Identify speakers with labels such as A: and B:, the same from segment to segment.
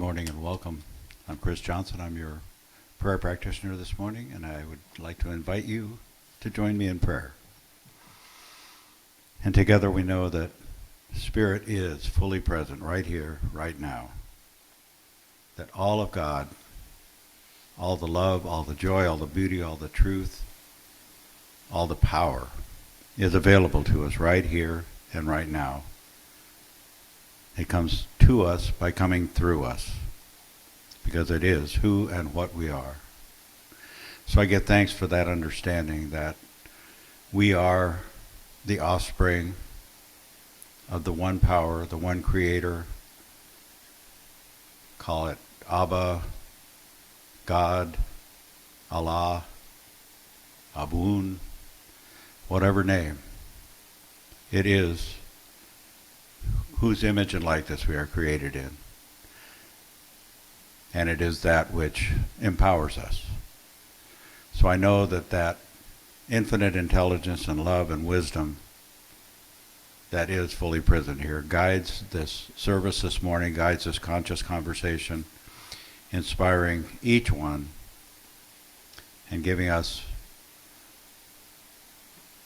A: morning and welcome. I'm Chris Johnson. I'm your prayer practitioner this morning, and I would like to invite you to join me in prayer. And together we know that Spirit is fully present right here, right now. That all of God, all the love, all the joy, all the beauty, all the truth, all the power is available to us right here and right now. It comes to us by coming through us, because it is who and what we are. So I give thanks for that understanding that we are the offspring of the one power, the one creator. Call it Abba, God, Allah, Abun, whatever name. It is whose image and likeness we are created in. And it is that which empowers us. So I know that that infinite intelligence and love and wisdom that is fully present here guides this service this morning, guides this conscious conversation, inspiring each one and giving us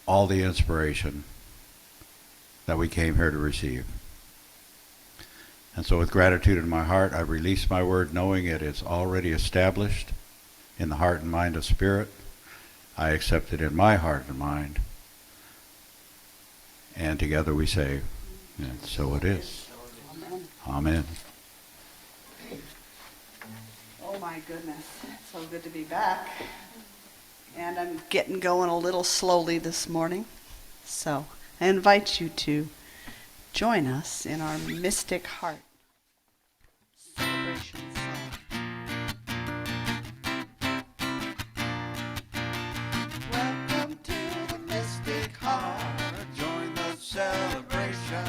A: all the inspiration that we came here to receive. And so with gratitude in my heart, I release my word knowing it is already established in the heart and mind of Spirit. I accept it in my heart and mind. And together we say, and so it is.
B: Amen.
A: Amen.
B: Oh my goodness, it's so good to be back. And I'm getting going a little slowly this morning. So I invite you to join us in our Mystic Heart celebration song.
A: Welcome to the Mystic Heart. Join the celebration.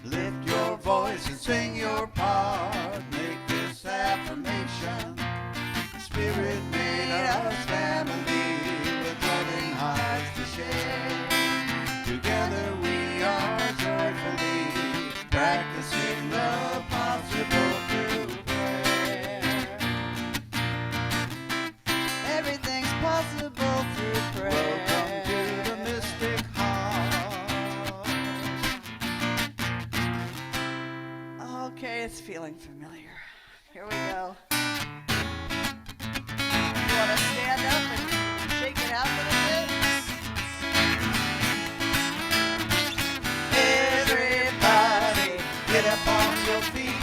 A: Lift your voice and sing your part. Make this affirmation. Spirit made us family with loving hearts to share. Together we are joyfully practicing the possible through prayer.
B: Everything's possible through prayer.
A: Welcome to the Mystic Heart.
B: Okay, it's feeling familiar. Here we go. You want to stand up and shake it out a little bit?
A: Everybody, get up on your feet.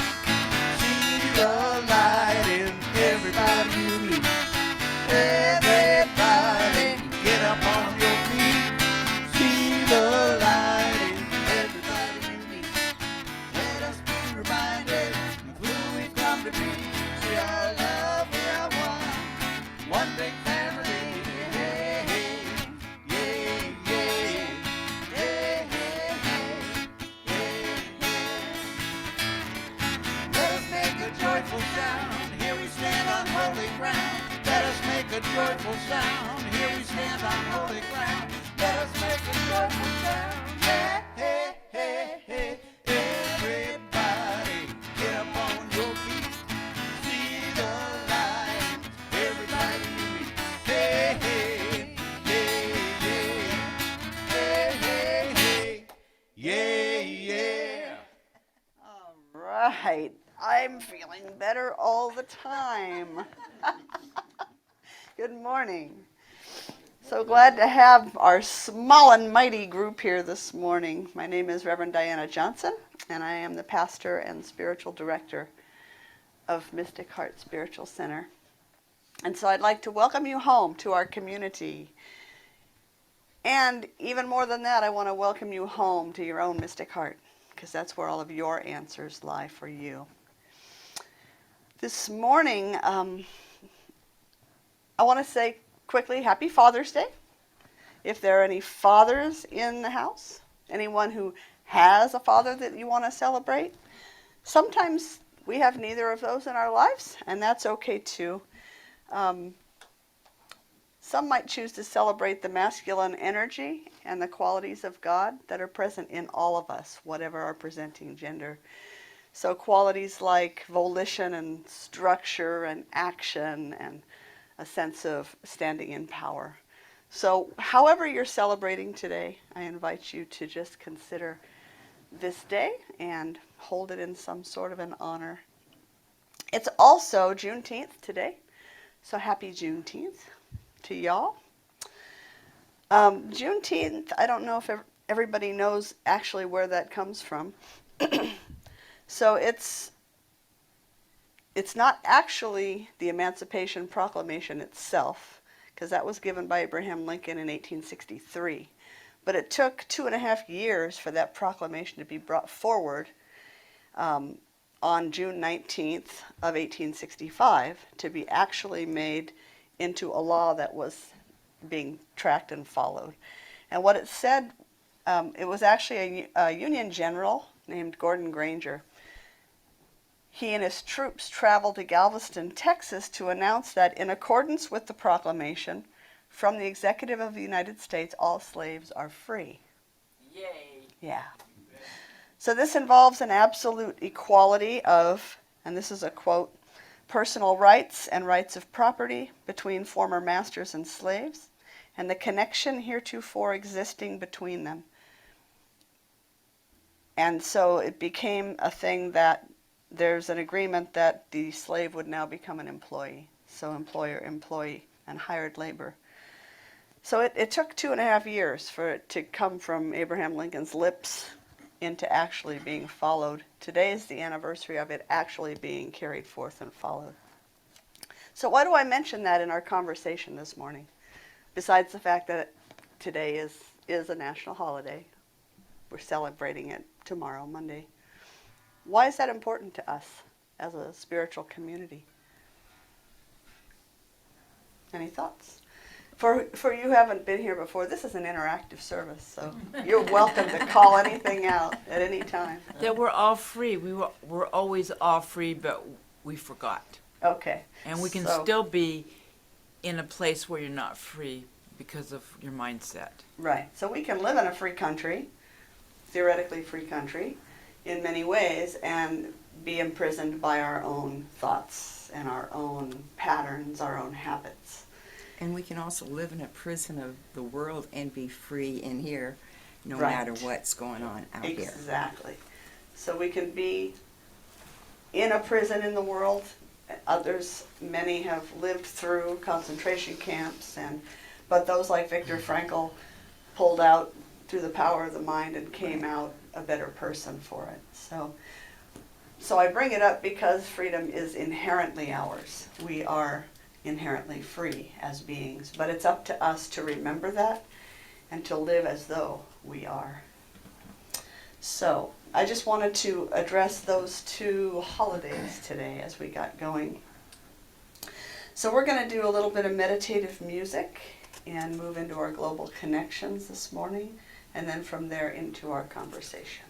A: See the light in everybody you meet. Everybody, get up on your feet. See the light in everybody you meet. Let us be reminded of who we've come to be. We are love, we are one big family. Hey, hey, yeah, yeah, hey, hey, hey, yeah, yeah. Let us make a joyful sound. Here we stand on holy ground. Let us make a joyful sound. Here we stand on holy ground. Let us make a joyful sound. Yeah, hey, hey, hey. Everybody, get up on your feet. See the light. Everybody you meet. Hey, hey, yeah, yeah. Hey, hey, hey. Yeah, yeah.
B: All right. I'm feeling better all the time. Good morning. So glad to have our small and mighty group here this morning. My name is Reverend Diana Johnson, and I am the pastor and spiritual director of Mystic Heart Spiritual Center. And so I'd like to welcome you home to our community. And even more than that, I want to welcome you home to your own Mystic Heart, because that's where all of your answers lie for you. This morning, I want to say quickly, Happy Father's Day. If there are any fathers in the house, anyone who has a father that you want to celebrate, sometimes we have neither of those in our lives, and that's okay too. Some might choose to celebrate the masculine energy and the qualities of God that are present in all of us, whatever our presenting gender. So qualities like volition and structure and action and a sense of standing in power. So however you're celebrating today, I invite you to just consider this day and hold it in some sort of an honor. It's also Juneteenth today, so happy Juneteenth to y'all. Juneteenth, I don't know if everybody knows actually where that comes from. So it's not actually the Emancipation Proclamation itself, because that was given by Abraham Lincoln in 1863. But it took 2.5 years for that proclamation to be brought forward on June 19th of 1865 to be actually made into a law that was being tracked and followed. And what it said, it was actually a Union general named Gordon Granger. He and his troops traveled to Galveston, Texas to announce that in accordance with the proclamation from the Executive of the United States, all slaves are free.
C: Yay.
B: Yeah. So this involves an absolute equality of, and this is a quote, personal rights and rights of property between former masters and slaves, and the connection heretofore existing between them. And so it became a thing that there's an agreement that the slave would now become an employee. So employer, employee, and hired labor. So it took 2.5 years for it to come from Abraham Lincoln's lips into actually being followed. Today is the anniversary of it actually being carried forth and followed. So why do I mention that in our conversation this morning? Besides the fact that today is a national holiday. We're celebrating it tomorrow, Monday. Why is that important to us as a spiritual community? Any thoughts? For you who haven't been here before, this is an interactive service, so you're welcome to call anything out at any time.
C: That we're all free. We're always all free, but we forgot.
B: Okay.
C: And we can
B: So-
C: still be in a place where you're not free because of your mindset.
B: Right. So we can live in a free country, theoretically free country, in many ways, and be imprisoned by our own thoughts and our own patterns, our own habits.
D: And we can also live in a prison of the world and be free in here, no
B: Right.
D: matter what's going on out here.
B: Exactly. So we can be in a prison in the world. Others, many have lived through concentration camps, but those like Viktor Frankl pulled out through the power of the mind and came out a better person for it. So I bring it up because freedom is inherently ours. We are inherently free as beings, but it's up to us to remember that and to live as though we are. So I just wanted to address those two holidays today as we got going. So we're going to do a little bit of meditative music and move into our global connections this morning, and then from there into our conversation.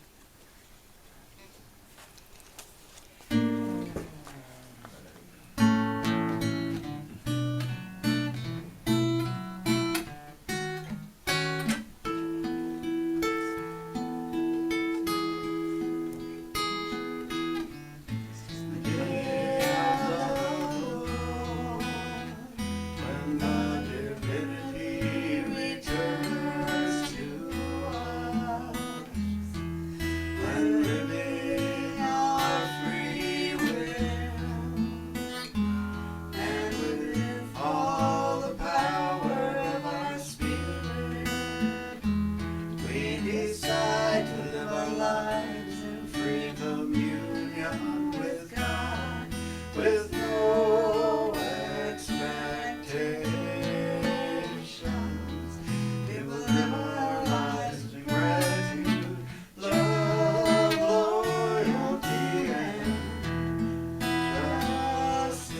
A: When the divinity returns to us, when living our free will, and with all the power of our spirit, we decide to live our lives in free communion with God, with no expectations. We will live our lives in gratitude, love, loyalty, and justice.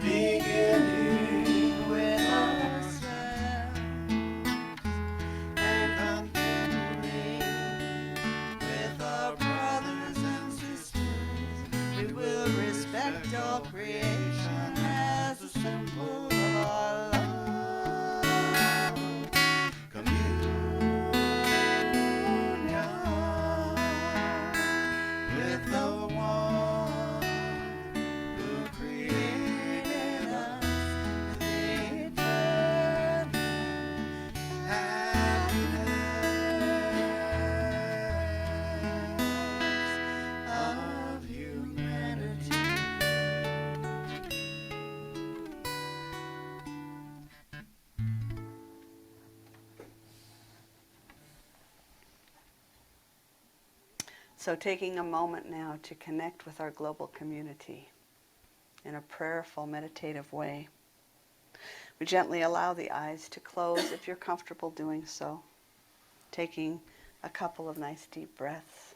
A: Beginning with ourselves and continuing with our brothers and sisters. We will respect all creation as a symbol of our love. Communion.
B: So taking a moment now to connect with our global community in a prayerful, meditative way. We gently allow the eyes to close if you're comfortable doing so, taking a couple of nice deep breaths.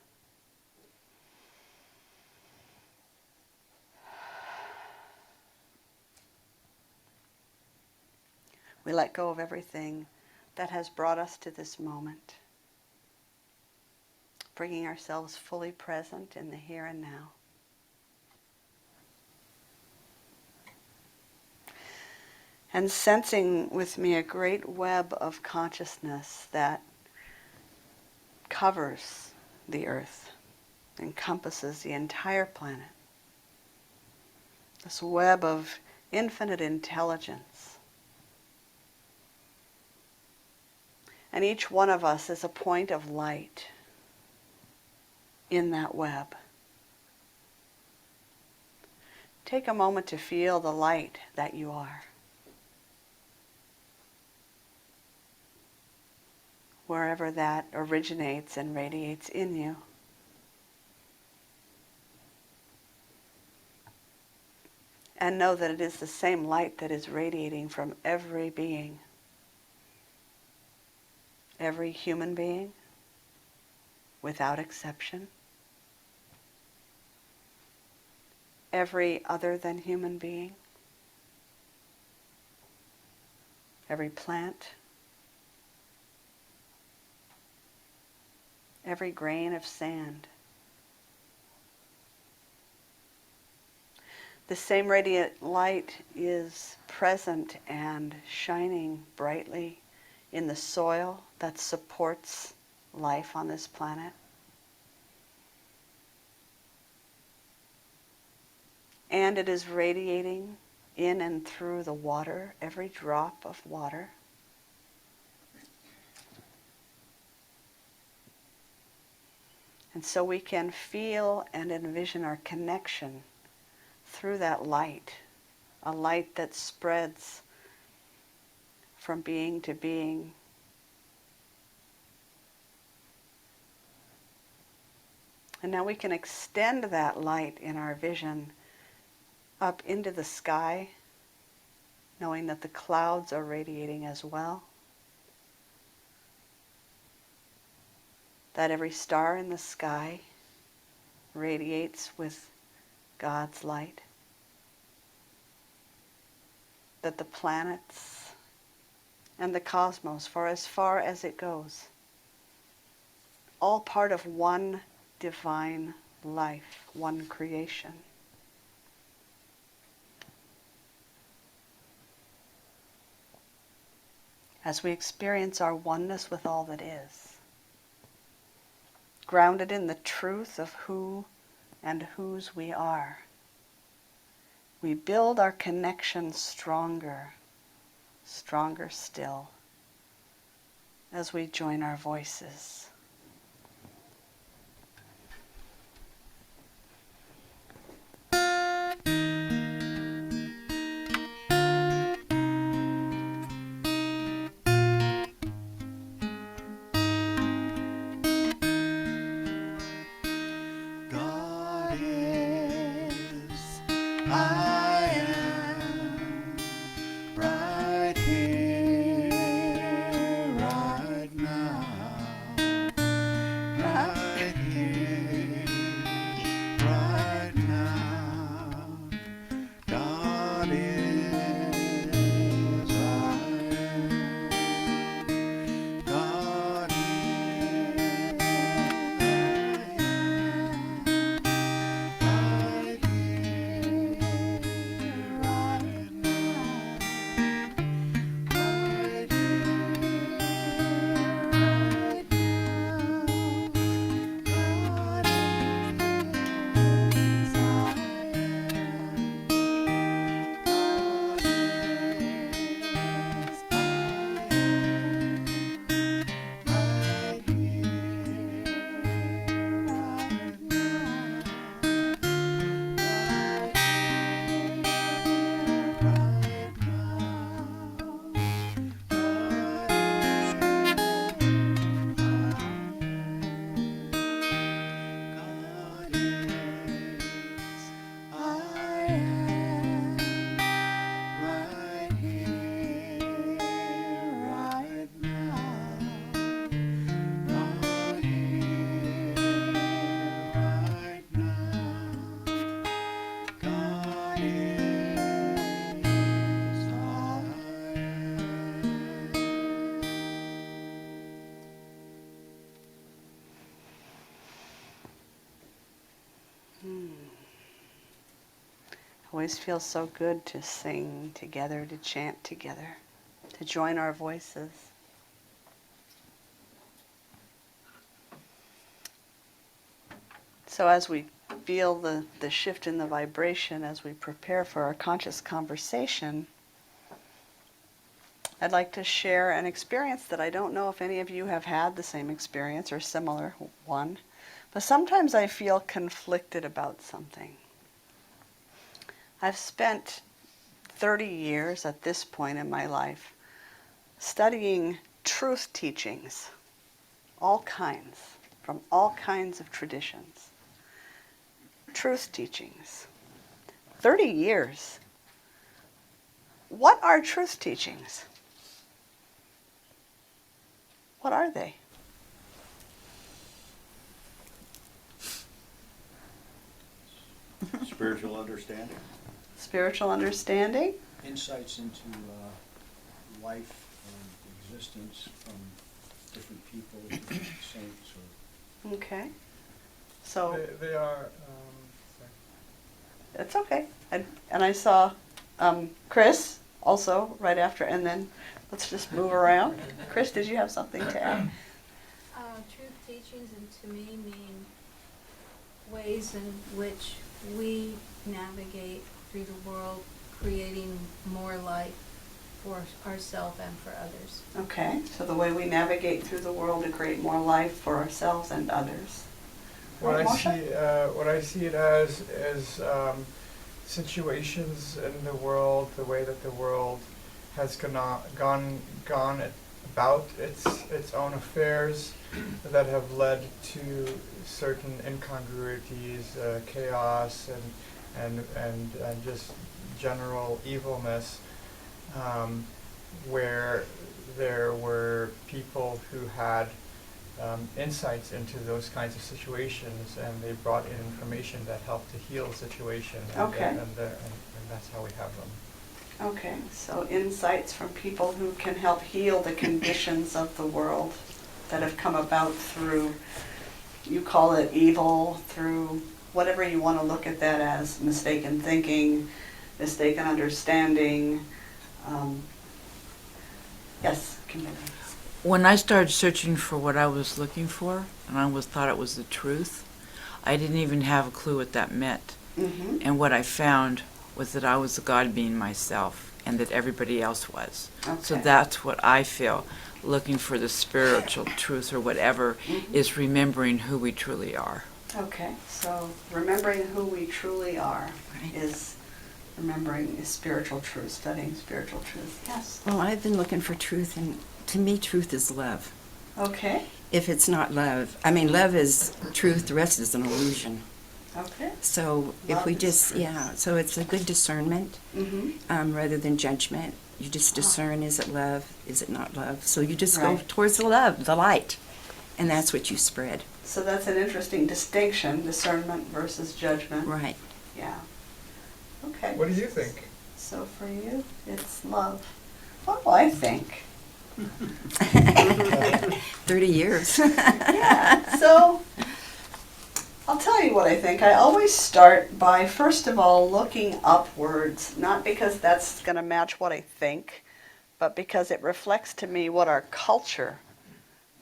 B: We let go of everything that has brought us to this moment, bringing ourselves fully present in the here and now. And sensing with me a great web of consciousness that covers the earth, encompasses the entire planet. This web of infinite intelligence. And each one of us is a point of light in that web. Take a moment to feel the light that you are. Wherever that originates and radiates in you. And know that it is the same light that is radiating from every being. Every human being, without exception. Every other than human being. Every plant. Every grain of sand. The same radiant light is present and shining brightly in the soil that supports life on this planet. And it is radiating in and through the water, every drop of water. And so we can feel and envision our connection through that light, a light that spreads from being to being. And now we can extend that light in our vision up into the sky, knowing that the clouds are radiating as well. That every star in the sky radiates with God's light. That the planets and the cosmos, for as far as it goes, all part of one divine life, one creation. As we experience our oneness with all that is, grounded in the truth of who and whose we are, we build our connection stronger, stronger still, as we join our voices.
A: God is, I am, right here, right now, right here, right now. God is, I am, God is, I am. am right here, right now. Right here, right now. God is all I am.
B: Always feels so good to sing together, to chant together, to join our voices. So as we feel the shift in the vibration, as we prepare for our conscious conversation, I'd like to share an experience that I don't know if any of you have had the same experience or similar one, but sometimes I feel conflicted about something. I've spent 30 years at this point in my life studying truth teachings, all kinds, from all kinds of traditions. Truth teachings. 30 years. What are truth teachings? What are they?
A: Spiritual understanding.
B: Spiritual understanding?
E: Insights into life and existence from different people, different saints.
B: Okay. So
F: They are.
B: it's okay. And I saw Chris also right after, and then let's just move around. Chris, did you have something to add?
G: Truth teachings, and to me, mean ways in which we navigate through the world, creating more life for ourselves and for others.
B: Okay, so the way we navigate through the world to create more life for ourselves and others.
F: What
B: Right,
F: I
B: Marsha?
F: see, what I see it as is situations in the world, the way that the world has gone about its own affairs that have led to certain incongruities, chaos, and just general evilness, where there were people who had insights into those kinds of situations, and they brought in information that helped to heal the situation.
B: Okay.
F: And that's how we have them.
B: Okay, so insights from people who can help heal the conditions of the world that have come about through, you call it evil, through whatever you want to look at that as, mistaken thinking, mistaken understanding. Yes, Kimberly.
C: When I started searching for what I was looking for, and I thought it was the truth, I didn't even have a clue what that meant.
B: Mm-hmm.
C: And what I found was that I was the God being myself, and that everybody else was. So
B: Okay.
C: that's what I feel. Looking for the spiritual truth or whatever is remembering who we truly are.
B: Okay, so remembering who we truly are
D: Right.
B: is remembering spiritual truth, studying spiritual truth. Yes.
D: Well, I've been looking for truth, and to me, truth is love.
B: Okay.
D: If it's not love, I mean, love is truth, the rest is an illusion.
B: Okay.
D: So if
B: Love
D: we
B: is
D: just,
B: truth.
D: yeah, so it's a good discernment
B: Mm-hmm.
D: rather than judgment. You just discern, is it love, is it not love? So you just
B: Right.
D: go towards the love, the light, and that's what you spread.
B: So that's an interesting distinction, discernment versus judgment.
D: Right.
B: Yeah. Okay.
F: What do you think?
B: So for you, it's love. What do I think?
D: 30 years.
B: Yeah. So I'll tell you what I think. I always start by, first of all, looking upwards, not because that's going to match what I think, but because it reflects to me what our culture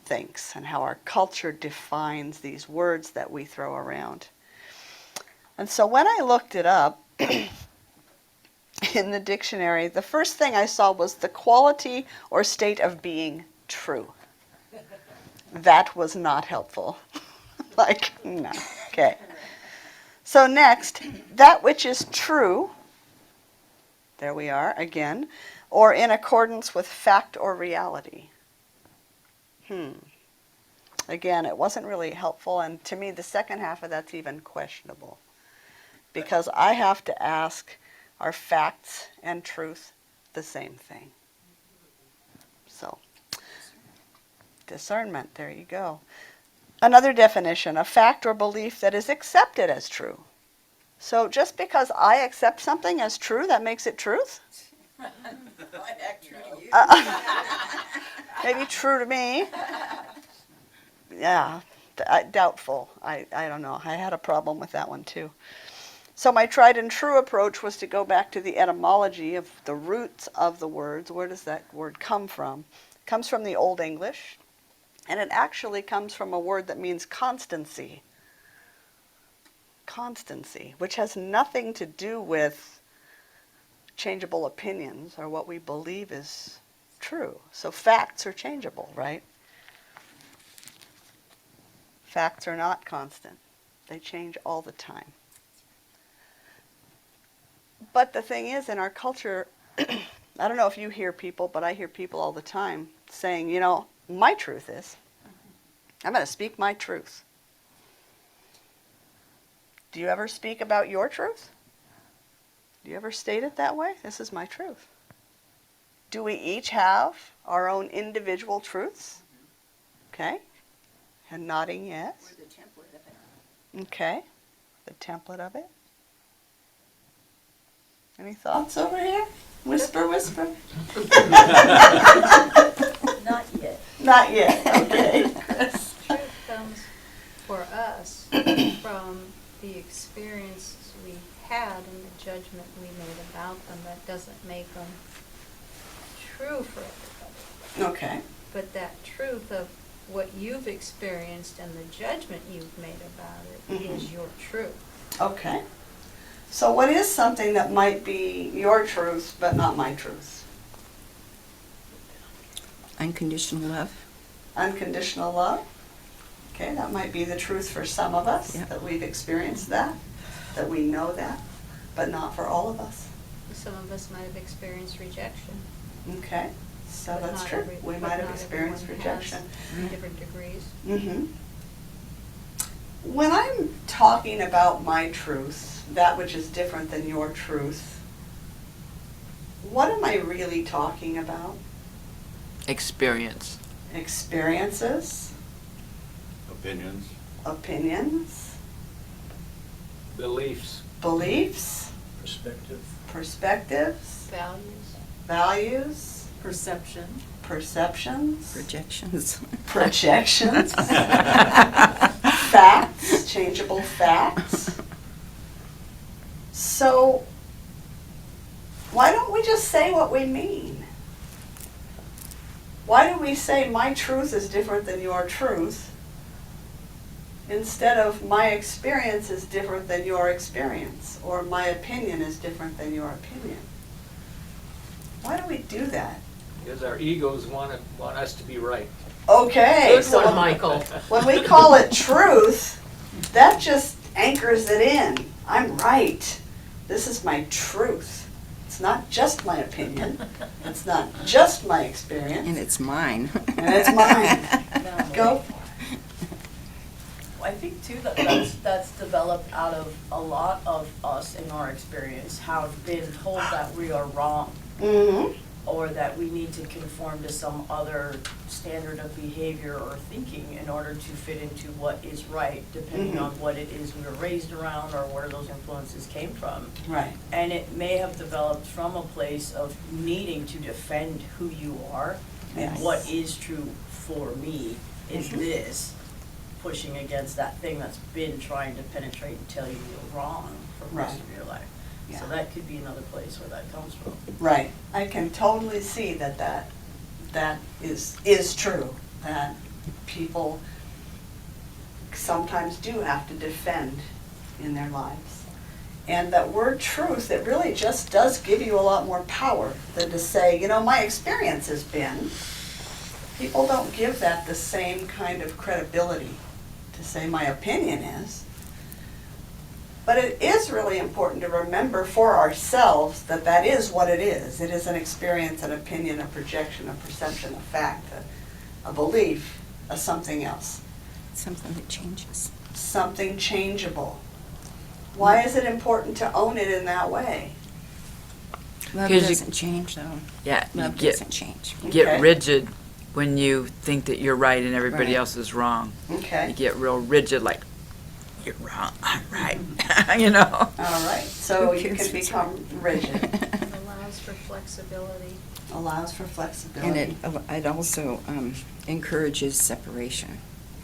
B: thinks and how our culture defines these words that we throw around. And so when I looked it up in the dictionary, the first thing I saw was the quality or state of being true. That was not helpful. Like, no. Okay. So next, that which is true, there we are again, or in accordance with fact or reality. Again, it wasn't really helpful, and to me the second half of that's even questionable. because I have to ask, are facts and truth the same thing? So, discernment, there you go. Another definition, a fact or belief that is accepted as true. So just because I accept something as true, that makes it truth? Maybe true to me. Yeah, doubtful. I don't know. I had a problem with that one too. So my tried and true approach was to go back to the etymology of the roots of the words. Where does that word come from? It comes from the Old English, and it actually comes from a word that means constancy. Constancy, which has nothing to do with changeable opinions or what we believe is true. So facts are changeable, right? Facts are not constant. They change all the time. But the thing is, in our culture, I don't know if you hear people, but I hear people all the time saying, you know, my truth is, I'm going to speak my truth. Do you ever speak about your truth? Do you ever state it that way? This is my truth. Do we each have our own individual truths? Okay. And nodding yes.
D: We're the template of it.
B: Okay. The template of it. Any thoughts over here? Whisper, whisper.
D: Not yet.
B: Not yet. Okay.
G: Truth comes for us from the experiences we had and the judgment we made about them. That doesn't make them true for everybody.
B: Okay.
G: But that truth of what you've experienced and the judgment you've made about it is your truth.
B: Okay. So what is something that might be your truth but not my truth?
D: Unconditional love.
B: Unconditional love. Okay, that might be the truth for some of us,
D: Yep.
B: that we've experienced that we know that, but not for all of us.
G: Some of us might have experienced rejection.
B: Okay, so
G: but
B: that's
G: not
B: true.
G: every-
B: We
G: but
B: might have
G: not
B: experienced
G: everyone
B: rejection.
G: has different degrees.
B: Mm-hmm. When I'm talking about my truth, that which is different than your truth, what am I really talking about?
C: Experience.
B: Experiences,
A: Opinions.
B: opinions,
H: Beliefs.
B: beliefs,
E: Perspective.
B: perspectives,
G: Values.
B: values,
D: Perception.
B: perceptions,
D: Projections.
B: projections, facts, changeable facts. So, why don't we just say what we mean? Why do we say my truth is different than your truth instead of my experience is different than your experience, or my opinion is different than your opinion? Why do we do that?
H: Because our egos want us to be right.
B: Okay,
C: Good
B: so
C: one, Michael.
B: when we call it truth, that just anchors it in. I'm right. This is my truth. It's not just my opinion. It's not just my experience.
D: And it's mine.
B: And it's mine. Go.
I: I think too that's developed out of a lot of us in our experience have been told that we are wrong
B: Mm-hmm.
I: or that we need to conform to some other standard of behavior or thinking in order to fit into what is right, depending on what it is we were raised around or where those influences came from.
B: Right.
I: And it may have developed from a place of needing to defend who you are
B: Yes.
I: and what is true for me is this, pushing against that thing that's been trying to penetrate and tell you you're wrong for most
B: Right.
I: of your life.
B: Yeah.
I: So that could be another place where that comes from.
B: Right. I can totally see that is true. That people sometimes do have to defend in their lives. And that word truth, it really just does give you a lot more power than to say, you know, my experience has been. People don't give that the same kind of credibility to say my opinion is. But it is really important to remember for ourselves that that is what it is. It is an experience, an opinion, a projection, a perception, a fact, a belief, a something else.
D: Something that changes.
B: Something changeable. Why is it important to own it in that way?
D: Love
C: 'Cause you-
D: doesn't change, though.
C: Yeah, you
D: Love
C: get
D: doesn't change.
C: get
B: Okay.
C: rigid when you think that you're right and everybody
D: Right.
C: else is wrong. You
B: Okay,
C: get real rigid, like, you're wrong, I'm right, you know?
B: all right, so
D: Who
B: you
D: cares
B: can
D: if it's
B: become rigid,
G: It allows for flexibility.
B: allows for
D: And
B: flexibility,
D: it also encourages separation,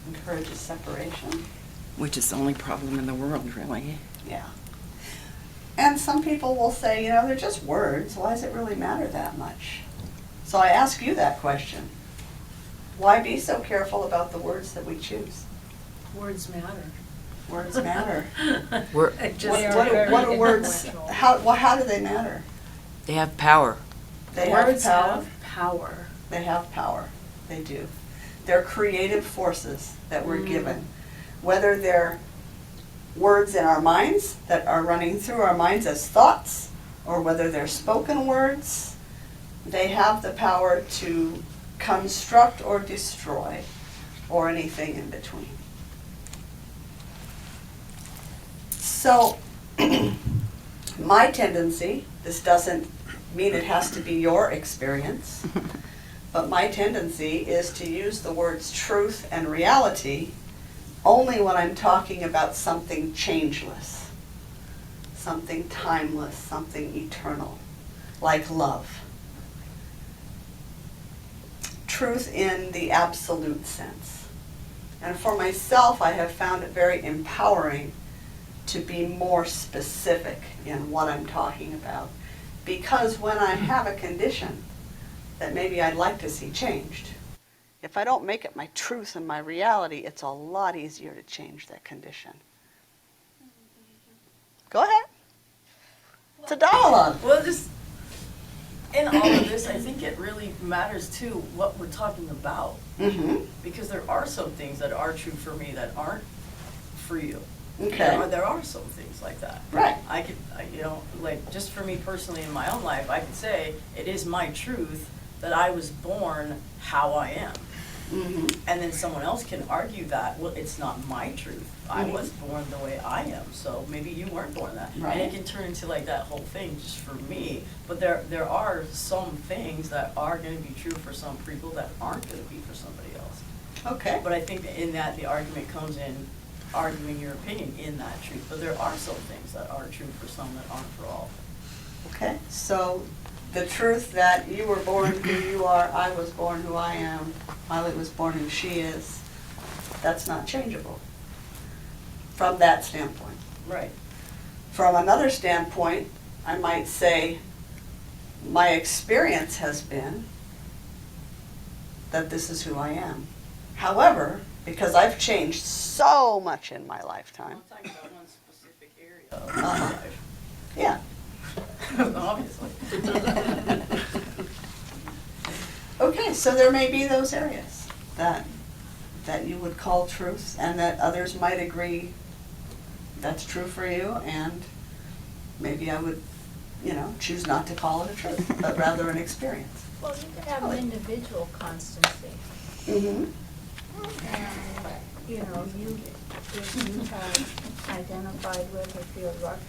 B: encourages separation.
D: which is the only problem in the world, really.
B: Yeah. And some people will say, you know, they're just words. Why does it really matter that much? So I ask you that question. Why be so careful about the words that we choose?
G: Words matter.
B: Words matter.
C: We're,
B: What do words, how do they matter?
C: they have power.
B: They have
G: Words
B: power.
G: have power.
B: They have power. They do. They're creative forces that we're given. Whether they're words in our minds that are running through our minds as thoughts, or whether they're spoken words, they have the power to construct or destroy, or anything in between. So, my tendency, this doesn't mean it has to be your experience, but my tendency is to use the words truth and reality only when I'm talking about something changeless, something timeless, something eternal, like love. Truth in the absolute sense. And for myself, I have found it very empowering to be more specific in what I'm talking about. Because when I have a condition that maybe I'd like to see changed, if I don't make it my truth and my reality, it's a lot easier to change that condition. Go ahead. It's a dialogue.
I: Well, just in all of this, I think it really matters too what we're talking about.
B: Mm-hmm.
I: Because there are some things that are true for me that aren't for you.
B: Okay.
I: There are some things like that.
B: Right.
I: You know, like just for me personally in my own life, I could say it is my truth that I was born how I am.
B: Mm-hmm.
I: And then someone else can argue that, well, it's not my truth. I
B: Mhm.
I: was born the way I am, so maybe you weren't born that.
B: Right.
I: And it can turn into like that whole thing just for me. But there are some things that are going to be true for some people that aren't going to be for somebody else.
B: Okay.
I: But I think that in that the argument comes in arguing your opinion in that truth. But there are some things that are true for some that aren't for all.
B: Okay. So the truth that you were born who you are, I was born who I am, Miley was born who she is, that's not changeable from that standpoint.
I: Right.
B: From another standpoint, I might say my experience has been that this is who I am. However, because I've changed so much in my lifetime,
I: I'm talking about one specific area of my
B: Uh-huh.
I: life.
B: yeah,
I: Obviously.
B: okay, so there may be those areas that you would call truth and that others might agree that's true for you, and maybe I would, choose not to call it a truth, but rather an experience.
G: Well, you could have an individual constancy.
B: Mm-hmm.
G: And, if you have identified with or feel rough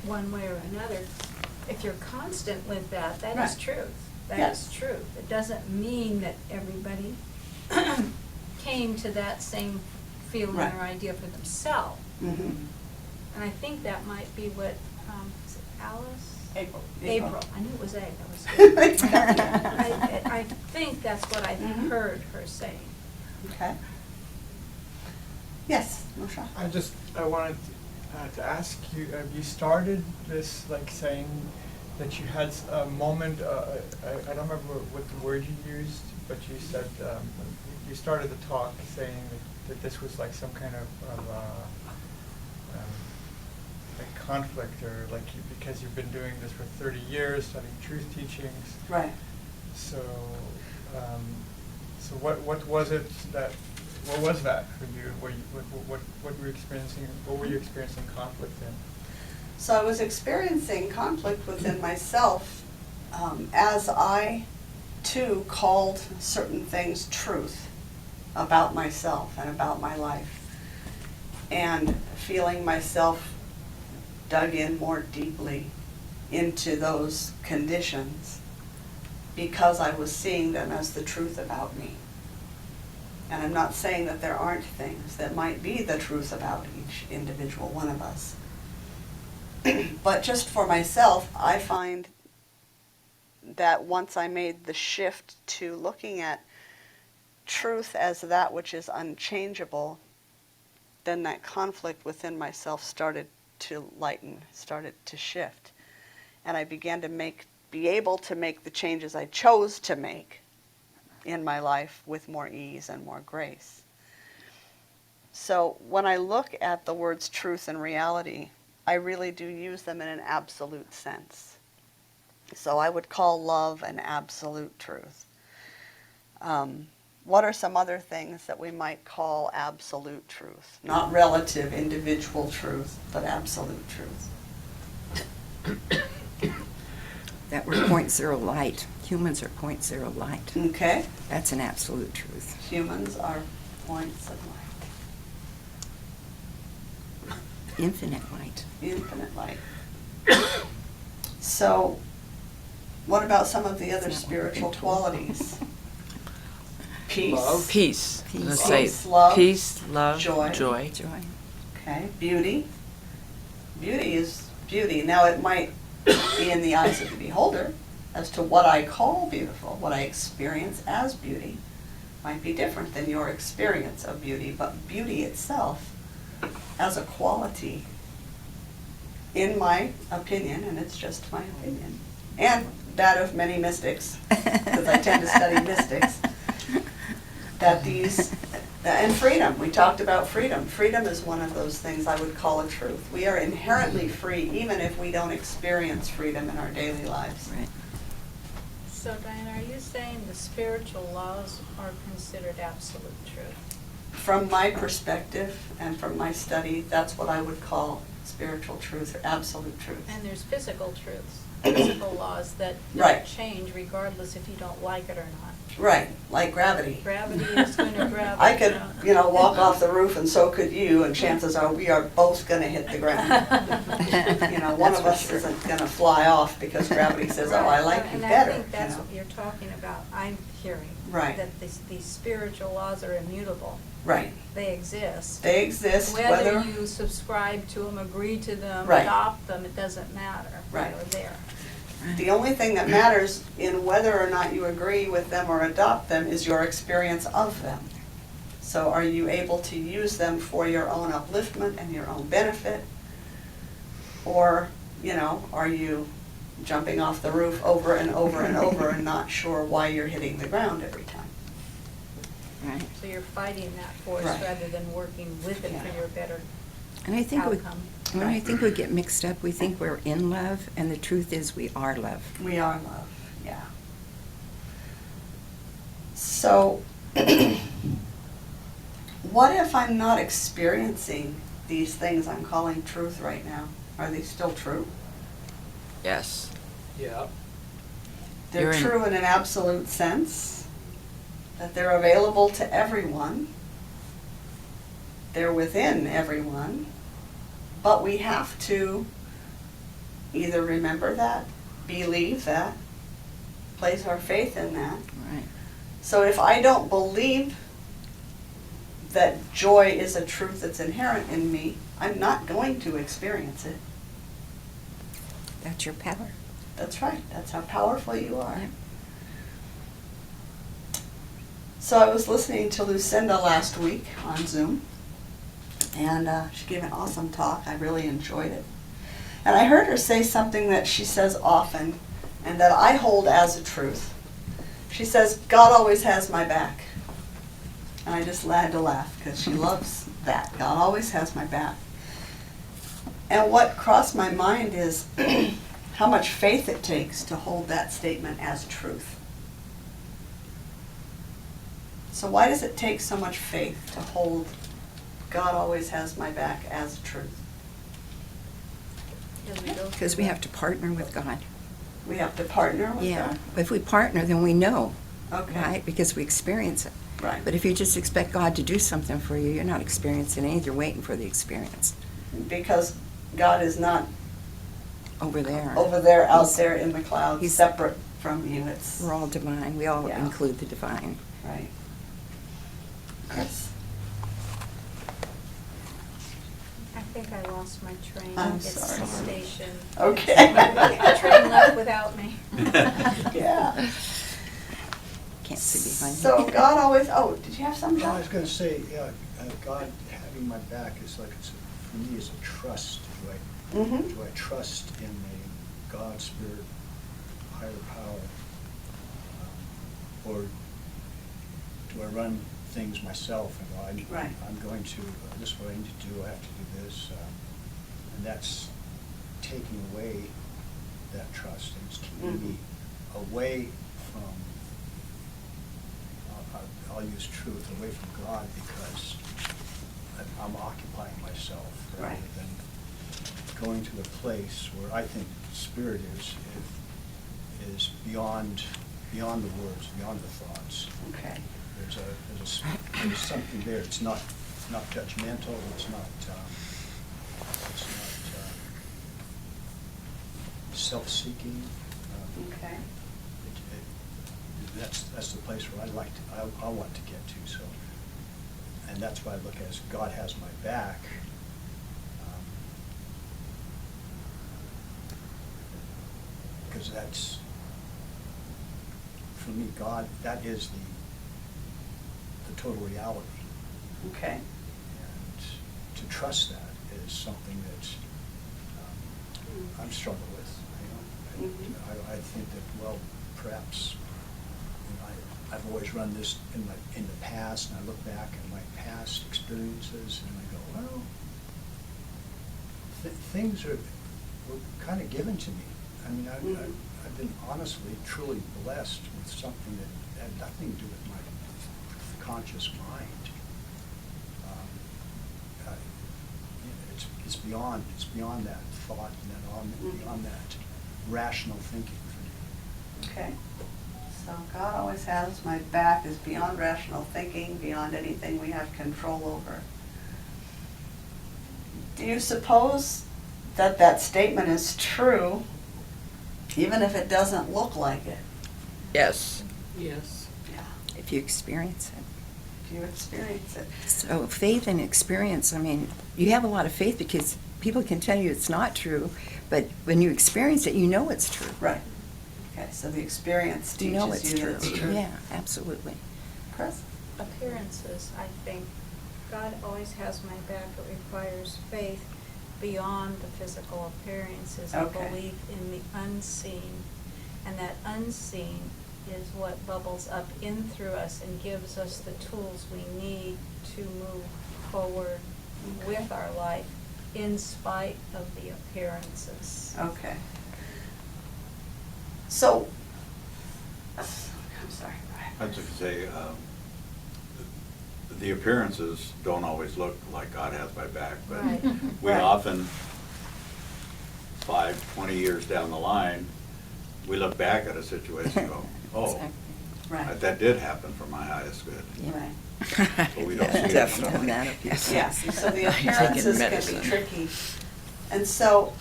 G: one way or another, if you're constant with that, that is
B: Right.
G: truth. That
B: Yes.
G: is truth. It doesn't mean that everybody came to that same feeling
B: Right.
G: or idea for themselves.
B: Mm-hmm.
G: And I think that might be what, is it Alice?
I: April.
G: April. I knew it was A. That was I think that's what I
B: Mhm.
G: heard her saying.
B: Okay. Yes, Moshe.
F: I wanted to ask you, you started this like saying that you had a moment, I don't remember what the word you used, but you said, you started the talk saying that this was like some kind of like conflict, or like because you've been doing this for 30 years, studying truth teachings.
B: Right.
F: So, so what was it that, what was that for you? What were you experiencing? What were you experiencing conflict in?
B: So I was experiencing conflict within myself as I, too, called certain things truth about myself and about my life. And feeling myself dug in more deeply into those conditions because I was seeing them as the truth about me. And I'm not saying that there aren't things that might be the truth about each individual one of us. But just for myself, I find that once I made the shift to looking at truth as that which is unchangeable, then that conflict within myself started to lighten, started to shift. And I began to be able to make the changes I chose to make in my life with more ease and more grace. So when I look at the words truth and reality, I really do use them in an absolute sense. So I would call love an absolute truth. What are some other things that we might call absolute truth? Not relative, individual truth, but absolute truth.
D: That we're 0.0 light. Humans are 0.0 light.
B: Okay?
D: That's an absolute truth.
B: Humans are points of light.
D: Infinite light.
B: Infinite light. So, what about some of the other spiritual qualities? Peace.
H: Love.
C: Peace.
D: Peace.
C: Let's say
B: Peace, love,
C: peace, love,
B: joy.
C: joy.
D: Joy.
B: Okay, beauty. Beauty is beauty. Now it might be in the eyes of the beholder as to what I call beautiful, what I experience as beauty might be different than your experience of beauty, but beauty itself as a quality, in my opinion, and it's just my opinion, and that of many mystics, because I tend to study mystics, that these, and freedom, we talked about freedom. Freedom is one of those things I would call a truth. We are inherently free even if we don't experience freedom in our daily lives.
D: Right.
G: So Diana, are you saying the spiritual laws are considered absolute truth?
B: From my perspective and from my study, that's what I would call spiritual truth or absolute truth.
G: And there's physical truths, physical laws that
B: Right.
G: don't change regardless if you don't like it or not.
B: Right, like gravity.
G: Gravity is going to gravitate.
B: I could, walk off the roof and so could you, and chances are we are both going to hit the ground. One of us isn't going to fly off because gravity says, oh, I like you better.
G: And I think that's what you're talking about, I'm hearing.
B: Right.
G: That these spiritual laws are immutable.
B: Right.
G: They exist.
B: They exist
G: Whether you subscribe to them, agree to them,
B: Right.
G: adopt them, it doesn't matter.
B: Right.
G: They're there.
B: The only thing that matters in whether or not you agree with them or adopt them is your experience of them. So are you able to use them for your own upliftment and your own benefit? Or, are you jumping off the roof over and over and over and not sure why you're hitting the ground every time?
D: Right.
G: So you're fighting that force
B: Right.
G: rather than working with it
B: Yeah.
G: for your better
D: And I think
G: outcome.
D: when I think we get mixed up, we think we're in love, and the truth is we are love.
B: We are love, yeah. So, what if I'm not experiencing these things I'm calling truth right now? Are they still true?
C: Yes.
H: Yeah.
B: They're
C: You're in-
B: true in an absolute sense, that they're available to everyone. They're within everyone, but we have to either remember that, believe that, place our faith in that.
D: Right.
B: So if I don't believe that joy is a truth that's inherent in me, I'm not going to experience it.
D: That's your power.
B: That's right. That's how powerful you are.
D: Yep.
B: So I was listening to Lucinda last week on Zoom, and she gave an awesome talk. I really enjoyed it. And I heard her say something that she says often, and that I hold as a truth. She says, God always has my back. And I just had to laugh, because she loves that. God always has my back. And what crossed my mind is how much faith it takes to hold that statement as truth. So why does it take so much faith to hold God always has my back as truth?
D: Because we have to partner with God.
B: We have to partner with
D: Yeah.
B: God?
D: If we partner, then we know,
B: Okay.
D: right? Because we experience it.
B: Right.
D: But if you just expect God to do something for you, you're not experiencing anything. You're waiting for the experience.
B: Because God is not
D: Over there.
B: over there, out
D: He's-
B: there in the clouds,
D: he's-
B: separate from you. It's
D: We're all divine. We all
B: Yeah.
D: include the divine.
B: right. Chris?
G: I think I lost my train.
B: I'm
G: It's
B: sorry.
G: the station.
B: Okay.
G: The train left without me.
B: Yeah.
D: Can't see behind me.
B: So God always, oh, did you have something?
E: No, I
B: John?
E: was gonna say, yeah, God having my back is like, for me, it's a trust.
B: Mm-hmm.
E: Do I trust in a God, Spirit, higher power? Or do I run things myself and go,
B: Right.
E: I'm going to, this is what I need to do, I have to do this. And that's taking away that trust, and it's keeping me away from, I'll use truth, away from God, because I'm occupying myself rather
B: Right.
E: than going to a place where I think Spirit is beyond the words, beyond the thoughts.
B: Okay.
E: There's something there. It's not judgmental. It's not self-seeking.
B: Okay.
E: That's the place where I want to get to. So, and that's why I look at it as God has my back. Because that's, for me, God, that is the total reality.
B: Okay.
E: And to trust that is something that I'm struggling with.
B: Mhm.
E: I think that, well, perhaps, I've always run this in the past, and I look back at my past experiences, and I go, well, things were kind of given to me. I mean, I've been honestly, truly blessed with something that had nothing to do with my conscious mind. It's beyond that thought and beyond that rational thinking for me.
B: Okay. So God always has my back is beyond rational thinking, beyond anything we have control over. Do you suppose that that statement is true, even if it doesn't look like it?
C: Yes.
H: Yes.
B: Yeah.
D: If you experience it.
B: If you experience it.
D: So faith and experience, I mean, you have a lot of faith because people can tell you it's not true, but when you experience it, you know it's true.
B: Right. Okay, so the experience
D: You know
B: teaches
D: it's
B: you that
D: true.
B: it's true.
D: Yeah, absolutely.
B: Chris?
G: Appearances, I think. God always has my back. It requires faith beyond the physical appearances, a
B: Okay.
G: belief in the unseen. And that unseen is what bubbles up in through us and gives us the tools we need to move forward with our life in spite of the appearances.
B: Okay. So, I'm sorry.
J: I was just gonna say, the appearances don't always look like God has my back, but
G: Right.
J: we
B: Right.
J: often, 5, 20 years down the line, we look back at a situation and go, oh,
D: Exactly.
B: Right.
J: that did happen for my highest good.
D: Yeah.
B: Right.
J: But we don't see it.
D: Definitely. That appears.
B: Yeah, so the
C: Taking
B: appearances can be
C: medicine.
B: tricky. And so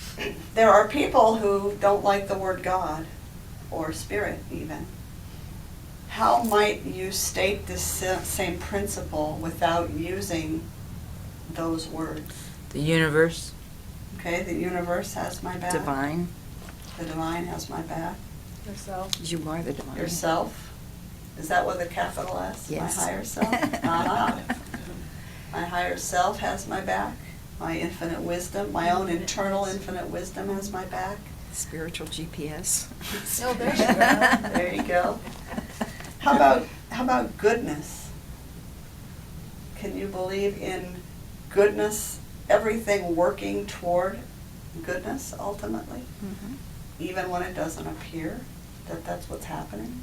B: there are people who don't like the word God or spirit even. How might you state this same principle without using those words?
C: The universe.
B: Okay, the universe has my back.
D: Divine,
B: The divine has my back.
G: Yourself.
D: you are the divine.
B: Yourself. Is that with a capital S?
D: Yes.
B: My higher self? Uh-huh. My higher self has my back. My infinite wisdom, my own internal infinite wisdom has my back.
D: Spiritual GPS.
G: Oh, there you go.
B: There you go. How about goodness? Can you believe in goodness, everything working toward goodness ultimately?
D: Mhm.
B: Even when it doesn't appear that that's what's happening?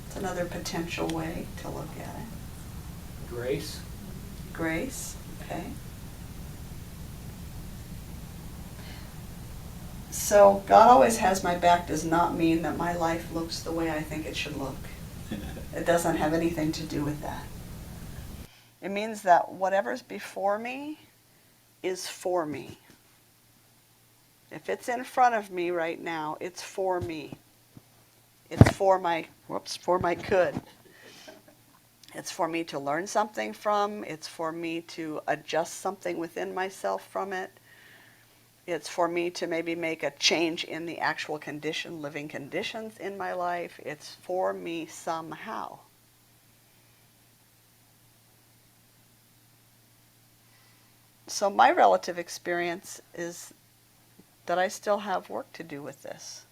B: It's another potential way to look at it.
H: Grace.
B: Grace, okay. So God always has my back does not mean that my life looks the way I think it should look. It doesn't have anything to do with that. It means that whatever's before me is for me. If it's in front of me right now, it's for me. It's for my good. It's for me to learn something from. It's for me to adjust something within myself from it. It's for me to maybe make a change in the actual living conditions in my life. It's for me somehow. So my relative experience is that I still have work to do with this,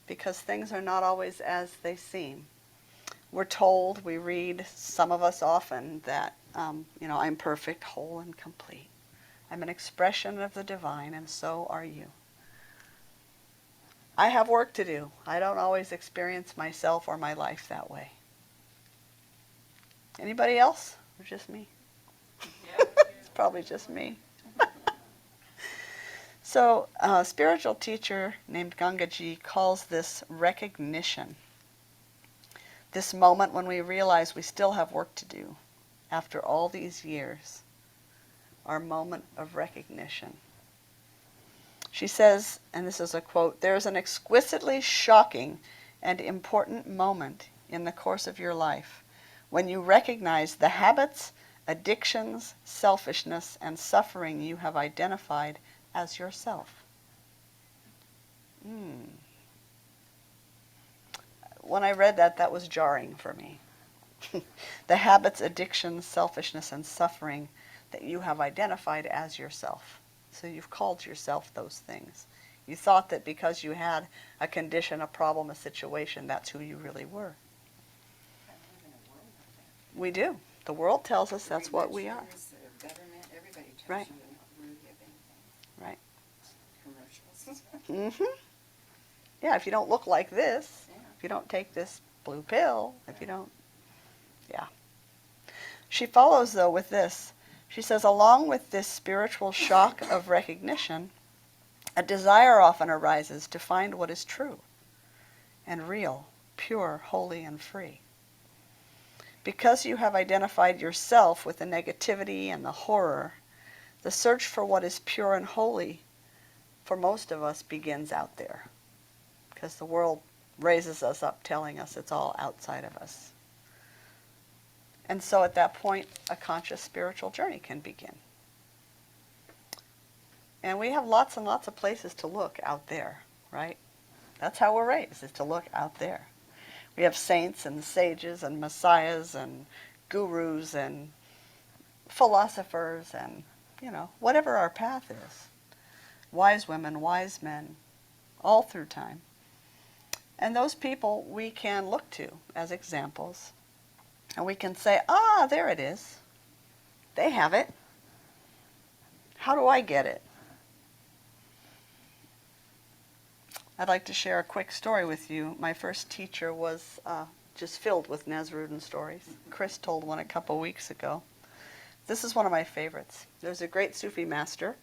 B: because things are not always as they seem. We're told, we read, some of us often, that, I'm perfect, whole, and complete. I'm an expression of the divine, and so are you. I have work to do. I don't always experience myself or my life that way. Anybody else? Or just me? It's probably just me. So a spiritual teacher named Gangaji calls this recognition. This moment when we realize we still have work to do after all these years, our moment of recognition. She says, and this is a quote, "There is an exquisitely shocking and important moment in the course of your life when you recognize the habits, addictions, selfishness, and suffering you have identified as yourself." When I read that, that was jarring for me. The habits, addictions, selfishness, and suffering that you have identified as yourself. So you've called yourself those things. You thought that because you had a condition, a problem, a situation, that's who you really were. We do. The world tells us that's what we are.
D: The government, everybody tells
B: Right.
D: you you're not worthy of anything.
B: Right.
D: Commercials.
B: Yeah, if you don't look like this,
D: Yeah.
B: if you don't take this blue pill, if you don't, yeah. She follows, though, with this. She says, along with this spiritual shock of recognition, a desire often arises to find what is true and real, pure, holy, and free. Because you have identified yourself with the negativity and the horror, the search for what is pure and holy for most of us begins out there, because the world raises us up telling us it's all outside of us. And so at that point, a conscious spiritual journey can begin. And we have lots and lots of places to look out there, right? That's how we're raised, is to look out there. We have saints and sages and messiahs and gurus and philosophers and, whatever our path is. Wise women, wise men, all through time. And those people we can look to as examples. And we can say, there it is. They have it. How do I get it? I'd like to share a quick story with you. My first teacher was just filled with Nasrudin stories. Chris told one a couple weeks ago. This is one of my favorites. There's a great Sufi master,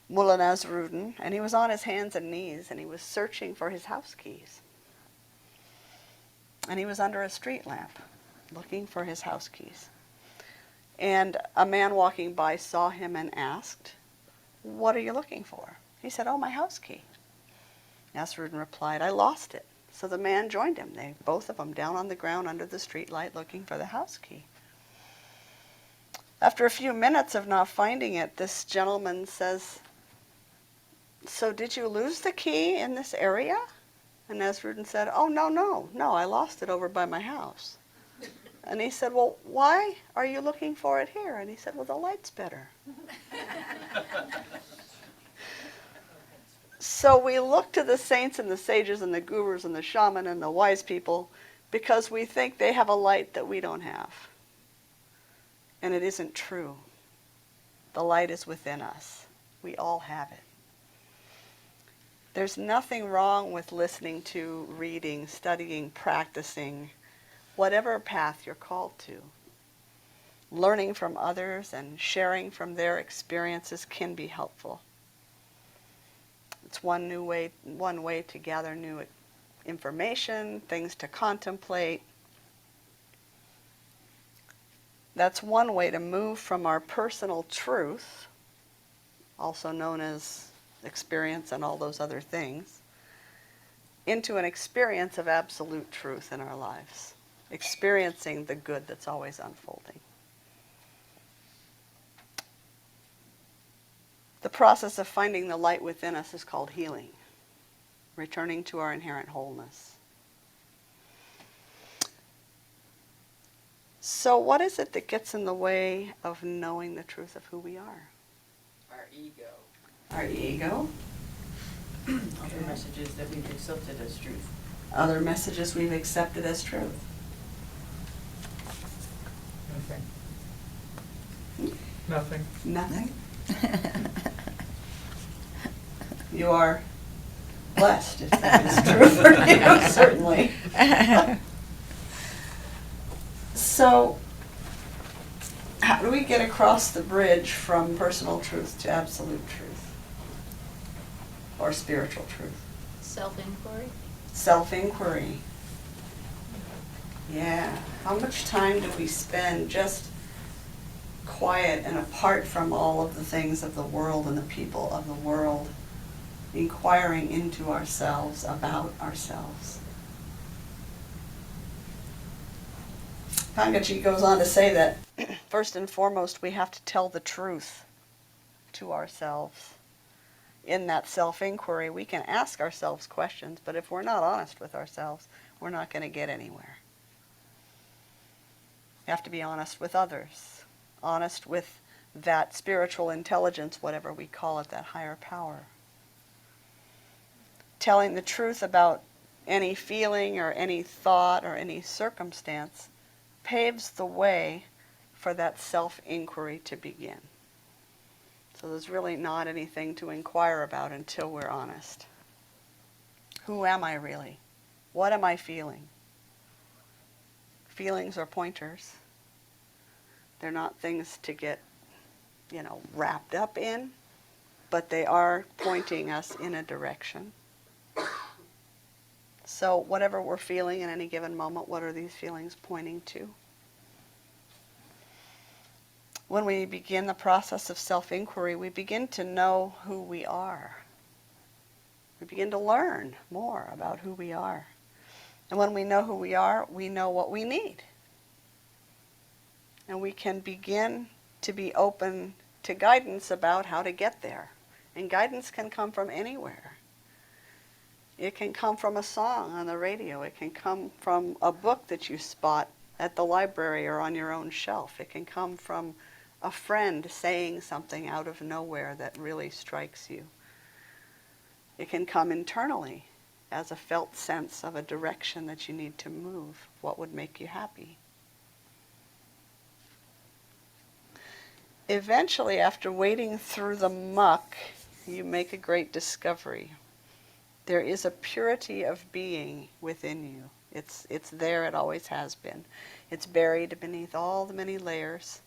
B: Mullah Nasrudin, and he was on his hands and knees, and he was searching for his house keys. And he was under a street lamp, looking for his house keys. And a man walking by saw him and asked, "What are you looking for?" He said, "Oh, my house key." Nasrudin replied, "I lost it." So the man joined him. They both of them down on the ground under the street light looking for the house key. After a few minutes of not finding it, this gentleman says, "So did you lose the key in this area?" And Nasrudin said, "Oh, no, I lost it over by my house." And he said, "Well, why are you looking for it here?" And he said, "Well, the light's better." So we look to the saints and the sages and the gurus and the shaman and the wise people because we think they have a light that we don't have. And it isn't true. The light is within us. We all have it. There's nothing wrong with listening to, reading, studying, practicing, whatever path you're called to. Learning from others and sharing from their experiences can be helpful. It's one way to gather new information, things to contemplate. That's one way to move from our personal truth, also known as experience, and all those other things, into an experience of absolute truth in our lives, experiencing the good that's always unfolding. The process of finding the light within us is called healing, returning to our inherent wholeness. So what is it that gets in the way of knowing the truth of who we are?
C: Our ego.
B: Our ego.
I: Other messages that we've accepted as truth.
B: Other messages we've accepted as truth.
F: Nothing.
B: Nothing. You are blessed if that is true for you, certainly. So, how do we get across the bridge from personal truth to absolute truth? Or spiritual truth?
G: Self-inquiry.
B: Self-inquiry. Yeah. How much time do we spend just quiet and apart from all of the things of the world and the people of the world, inquiring into ourselves, about ourselves? Pangaji goes on to say that first and foremost we have to tell the truth to ourselves. In that self-inquiry, we can ask ourselves questions, but if we're not honest with ourselves, we're not going to get anywhere. We have to be honest with others, honest with that spiritual intelligence, whatever we call it, that higher power. Telling the truth about any feeling or any thought or any circumstance paves the way for that self-inquiry to begin. So there's really not anything to inquire about until we're honest. Who am I really? What am I feeling? Feelings are pointers. They're not things to get, wrapped up in, but they are pointing us in a direction. So whatever we're feeling in any given moment, what are these feelings pointing to? When we begin the process of self-inquiry, we begin to know who we are. We begin to learn more about who we are. And when we know who we are, we know what we need. And we can begin to be open to guidance about how to get there. And guidance can come from anywhere. It can come from a song on the radio. It can come from a book that you spot at the library or on your own shelf. It can come from a friend saying something out of nowhere that really strikes you. It can come internally as a felt sense of a direction that you need to move. What would make you happy? Eventually, after wading through the muck, you make a great discovery. There is a purity of being within you. It's there, it always has been. It's buried beneath all the many layers.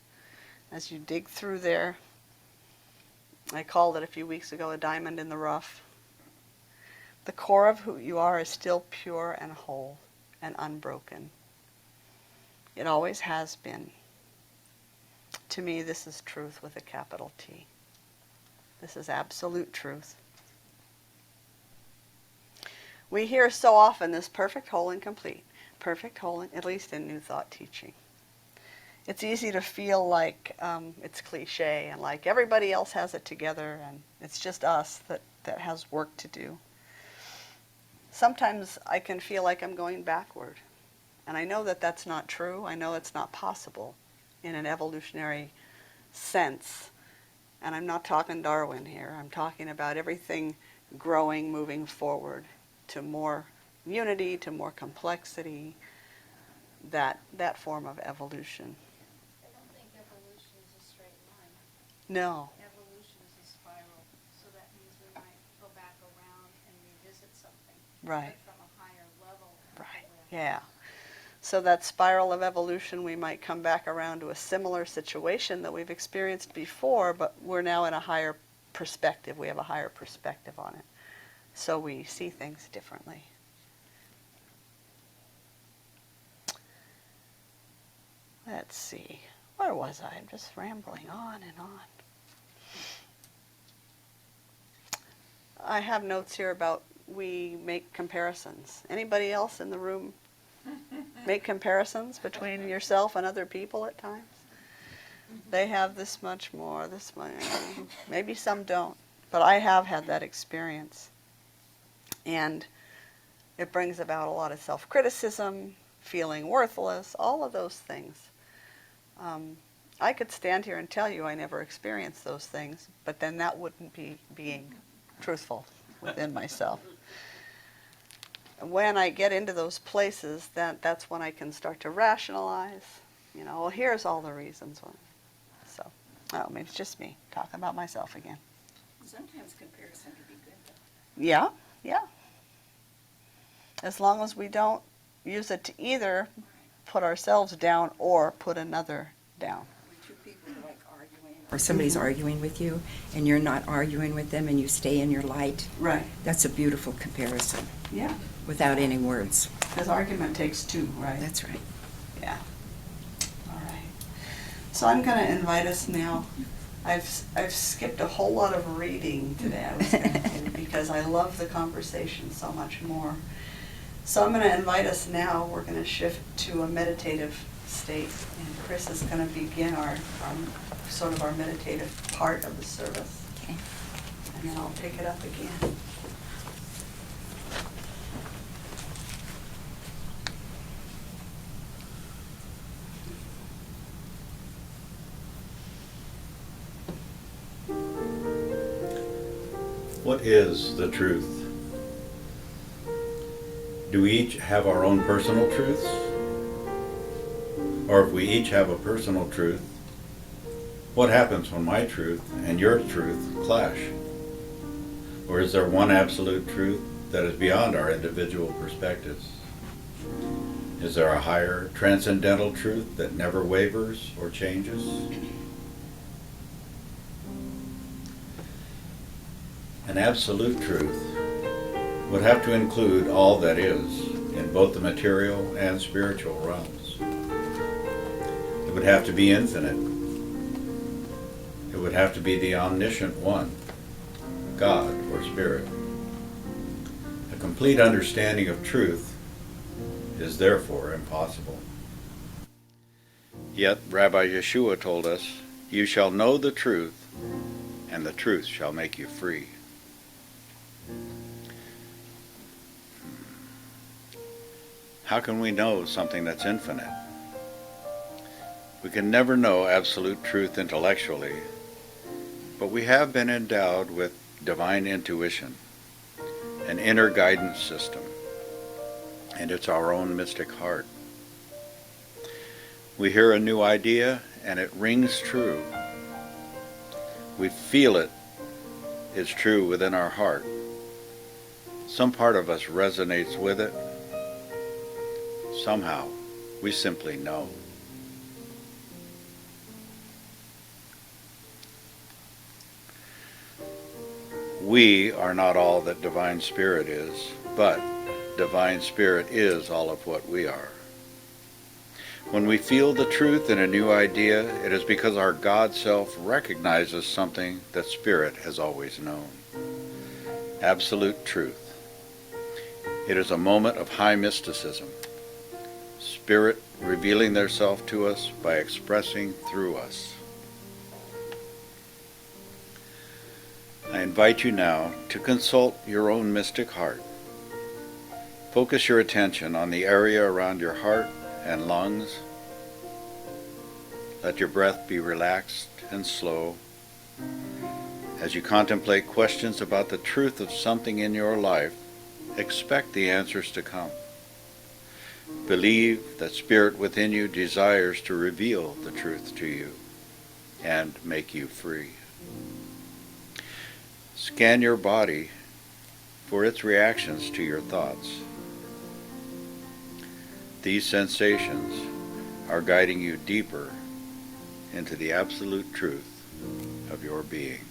B: As you dig through there, I called it a few weeks ago a diamond in the rough. The core of who you are is still pure and whole and unbroken. It always has been. To me, this is truth with a capital T. This is absolute truth. We hear so often this perfect, whole, and complete. Perfect, whole, at least in New Thought teaching. It's easy to feel like it's cliche and like everybody else has it together and it's just us that has work to do. Sometimes I can feel like I'm going backward. And I know that that's not true. I know it's not possible in an evolutionary sense. And I'm not talking Darwin here. I'm talking about everything growing, moving forward to more unity, to more complexity, that form of evolution.
G: I don't think evolution is a straight line.
B: No.
G: Evolution is a spiral, so that means we might go back around and revisit something.
B: Right.
G: But from a higher level.
B: Right. Yeah. So that spiral of evolution, we might come back around to a similar situation that we've experienced before, but we're now in a higher perspective. We have a higher perspective on it. So we see things differently. Let's see. Where was I? I'm just rambling on and on. I have notes here about we make comparisons. Anybody else in the room make comparisons between yourself and other people at times? They have this much more, this much. Maybe some don't, but I have had that experience. And it brings about a lot of self-criticism, feeling worthless, all of those things. I could stand here and tell you I never experienced those things, but then that wouldn't be being truthful within myself. When I get into those places, that's when I can start to rationalize. Well, here's all the reasons why. So, maybe it's just me talking about myself again.
D: Sometimes comparison can be good, though.
B: Yeah, yeah. As long as we don't use it to either put ourselves down or put another down.
D: When two people are like arguing, or somebody's arguing with you, and you're not arguing with them, and you stay in your light.
B: Right.
D: That's a beautiful comparison.
B: Yeah.
D: Without any words.
B: Because argument takes two, right?
D: That's right.
B: Yeah. All right. So I'm going to invite us now. I've skipped a whole lot of reading today, I was going to do, because I love the conversation so much more. So I'm going to invite us now. We're going to shift to a meditative state, and Chris is going to begin our sort of our meditative part of the service.
D: Okay.
B: And then I'll pick it up again.
J: What is the truth? Do we each have our own personal truths? Or if we each have a personal truth, what happens when my truth and your truth clash? Or is there one absolute truth that is beyond our individual perspectives? Is there a higher transcendental truth that never wavers or changes? An absolute truth would have to include all that is in both the material and spiritual realms. It would have to be infinite. It would have to be the omniscient one, God or Spirit. A complete understanding of truth is therefore impossible. Yet Rabbi Yeshua told us, "You shall know the truth, and the truth shall make you free." How can we know something that's infinite? We can never know absolute truth intellectually, but we have been endowed with divine intuition, an inner guidance system, and it's our own mystic heart. We hear a new idea and it rings true. We feel it is true within our heart. Some part of us resonates with it. Somehow, we simply know. We are not all that Divine Spirit is, but Divine Spirit is all of what we are. When we feel the truth in a new idea, it is because our God Self recognizes something that Spirit has always known. Absolute truth. It is a moment of high mysticism. Spirit revealing theirself to us by expressing through us. I invite you now to consult your own mystic heart. Focus your attention on the area around your heart and lungs. Let your breath be relaxed and slow. As you contemplate questions about the truth of something in your life, expect the answers to come. Believe that Spirit within you desires to reveal the truth to you and make you free. Scan your body for its reactions to your thoughts. These sensations are guiding you deeper into the absolute truth of your being.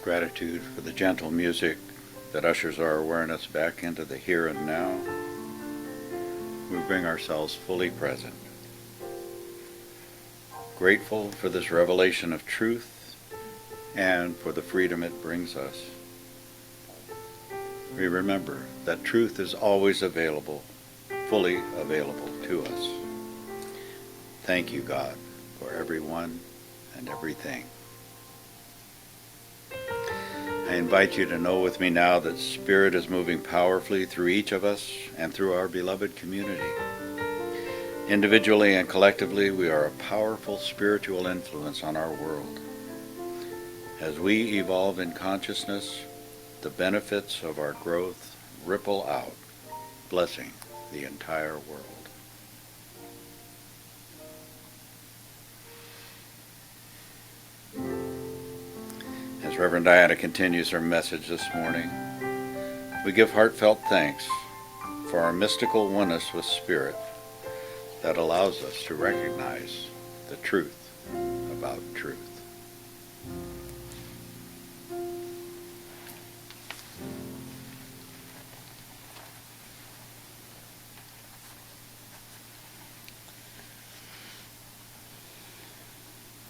J: Gratitude for the gentle music that ushers our awareness back into the here and now. We bring ourselves fully present. Grateful for this revelation of truth and for the freedom it brings us. We remember that truth is always available, fully available to us. Thank you, God, for everyone and everything. I invite you to know with me now that Spirit is moving powerfully through each of us and through our beloved community. Individually and collectively, we are a powerful spiritual influence on our world. As we evolve in consciousness, the benefits of our growth ripple out, blessing the entire world. As Reverend Diana continues her message this morning, we give heartfelt thanks for our mystical oneness with Spirit that allows us to recognize the truth about truth.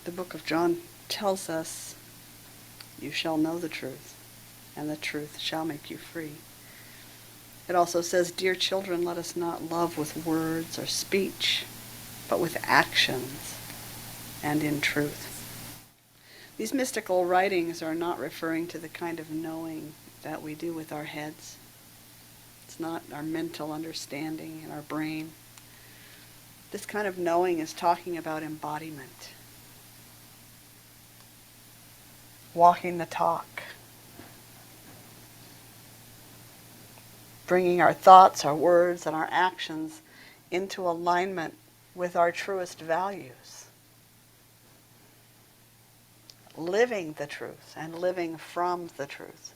B: The book of John tells us, "You shall know the truth, and the truth shall make you free." It also says, "Dear children, let us not love with words or speech, but with actions and in truth." These mystical writings are not referring to the kind of knowing that we do with our heads. It's not our mental understanding in our brain. This kind of knowing is talking about embodiment. Walking the talk. Bringing our thoughts, our words, and our actions into alignment with our truest values. Living the truth and living from the truth.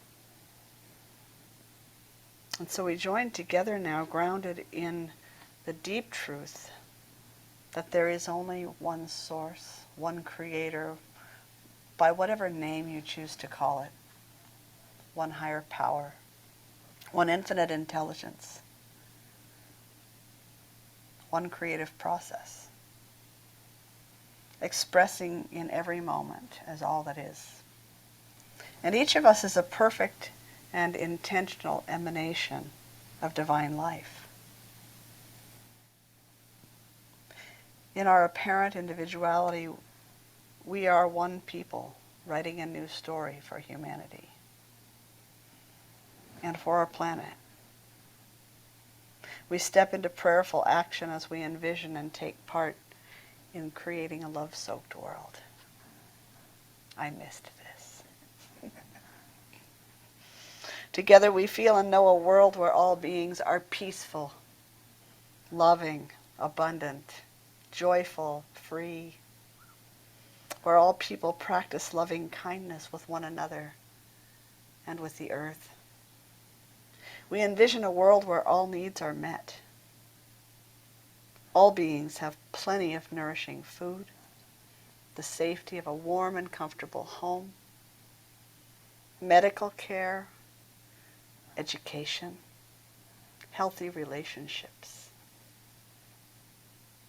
B: And so we join together now, grounded in the deep truth that there is only one source, one creator, by whatever name you choose to call it, one higher power, one infinite intelligence, one creative process, expressing in every moment as all that is. And each of us is a perfect and intentional emanation of divine life. In our apparent individuality, we are one people writing a new story for humanity and for our planet. We step into prayerful action as we envision and take part in creating a love-soaked world. I missed this. Together we feel and know a world where all beings are peaceful, loving, abundant, joyful, free, where all people practice loving kindness with one another and with the earth. We envision a world where all needs are met. All beings have plenty of nourishing food, the safety of a warm and comfortable home, medical care, education, healthy relationships,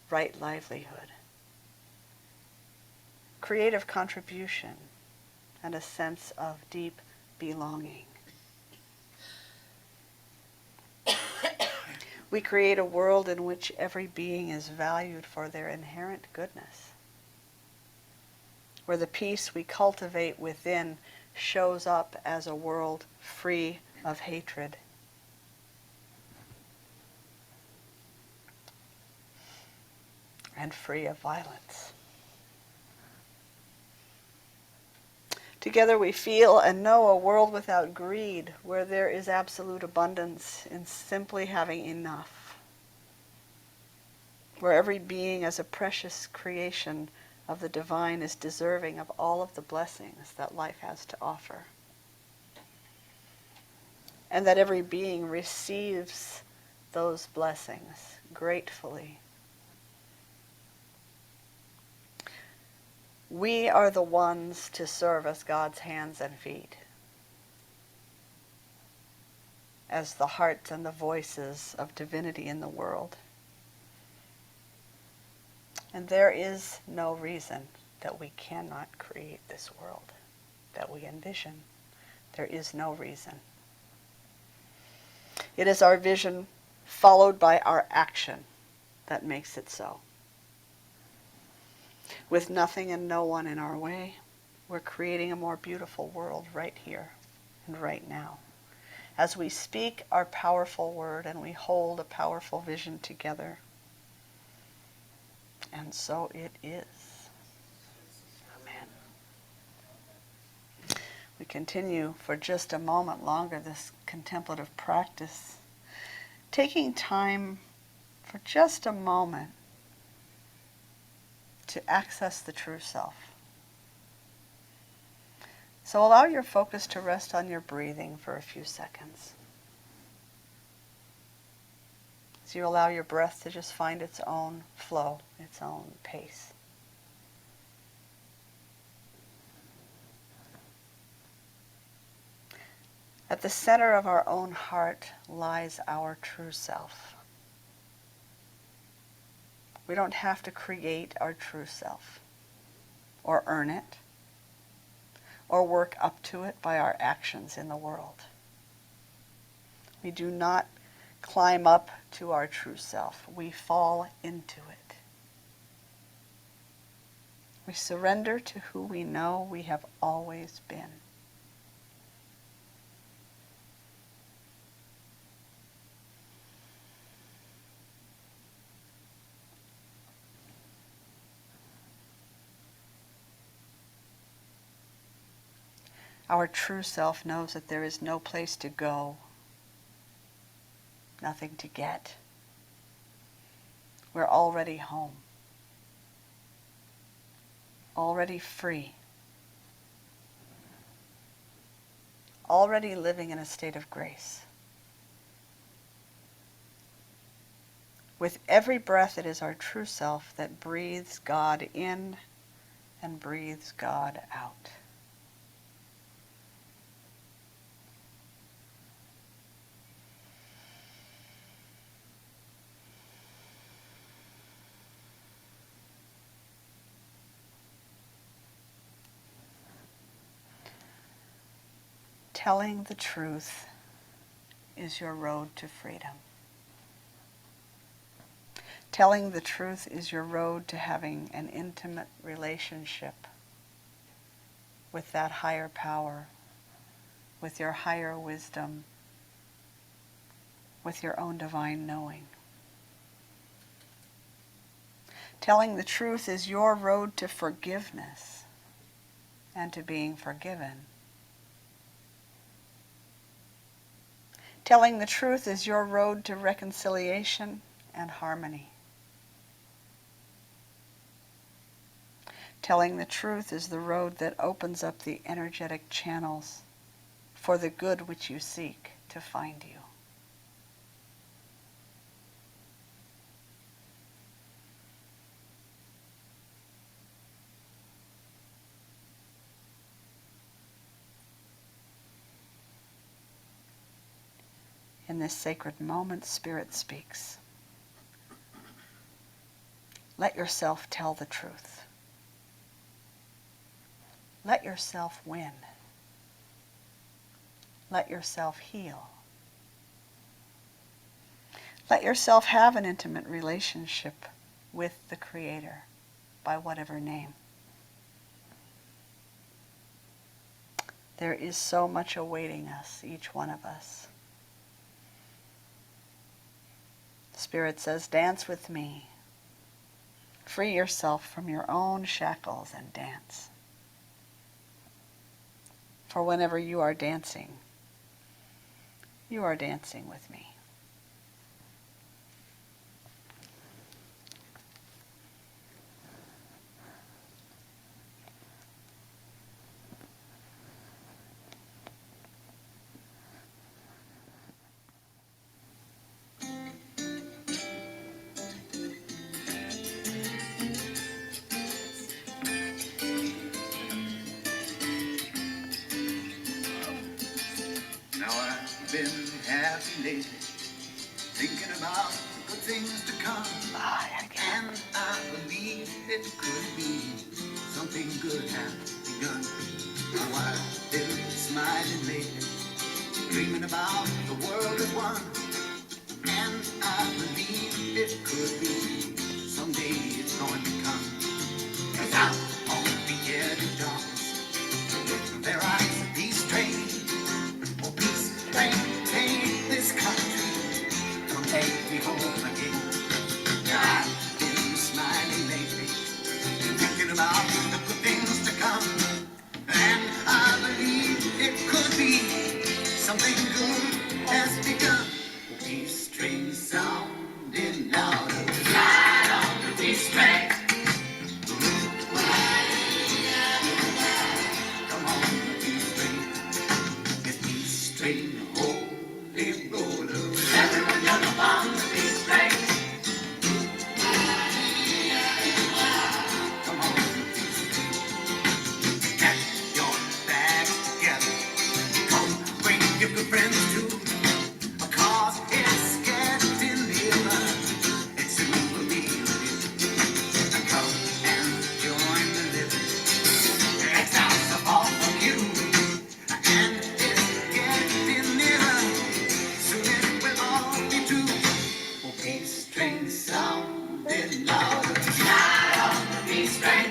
B: right livelihood, creative contribution, and a sense of deep belonging. We create a world in which every being is valued for their inherent goodness, where the peace we cultivate within shows up as a world free of hatred. And free of violence. Together we feel and know a world without greed, where there is absolute abundance in simply having enough, where every being as a precious creation of the divine is deserving of all of the blessings that life has to offer, and that every being receives those blessings gratefully. We are the ones to serve as God's hands and feet. as the hearts and the voices of divinity in the world. And there is no reason that we cannot create this world that we envision. There is no reason. It is our vision followed by our action that makes it so. With nothing and no one in our way, we're creating a more beautiful world right here and right now. As we speak our powerful word and we hold a powerful vision together. And so it is. Amen. We continue for just a moment longer this contemplative practice, taking time for just a moment to access the true self. So allow your focus to rest on your breathing for a few seconds. As you allow your breath to just find its own flow, its own pace. At the center of our own heart lies our true self. We don't have to create our true self, or earn it, or work up to it by our actions in the world. We do not climb up to our true self. We fall into it. We surrender to who we know we have always been. Our true self knows that there is no place to go, nothing to get. We're already home, already free, already living in a state of grace. With every breath, it is our true self that breathes God in and breathes God out. Telling the truth is your road to freedom. Telling the truth is your road to having an intimate relationship with that higher power, with your higher wisdom, with your own divine knowing. Telling the truth is your road to forgiveness and to being forgiven. Telling the truth is your road to reconciliation and harmony. Telling the truth is the road that opens up the energetic channels for the good which you seek to find you. In this sacred moment, Spirit speaks. Let yourself tell the truth. Let yourself win. Let yourself heal. Let yourself have an intimate relationship with the Creator, by whatever name. There is so much awaiting us, each one of us. Spirit says, dance with me. Free yourself from your own shackles and dance. For whenever you are dancing with me.
A: Now I've been happy lately, thinking about the good things to come. And I believe it could be something good has begun. Oh, I've been smiling lately, dreaming about the world as one. And I believe it could be someday it's going to come. 'Cause out on the edge of darkness, there rides a peace train. Oh, peace train, take this country, come take me home again. Now I've been smiling lately, thinking about the good things to come. And I believe it could be something good has begun. Peace train sounding louder, ride on the peace train. Come on, the peace train. It's peace train, holy roller. Everyone jump on the peace train. Come on, the peace train. Get your bags together. Come, bring your good friends too. Because it's getting nearer. It soon will be with you. Come and join the living. Exiles are far from you. And it's getting nearer. Soon it will all be true. Oh, peace train sounding louder. Ride on the peace train.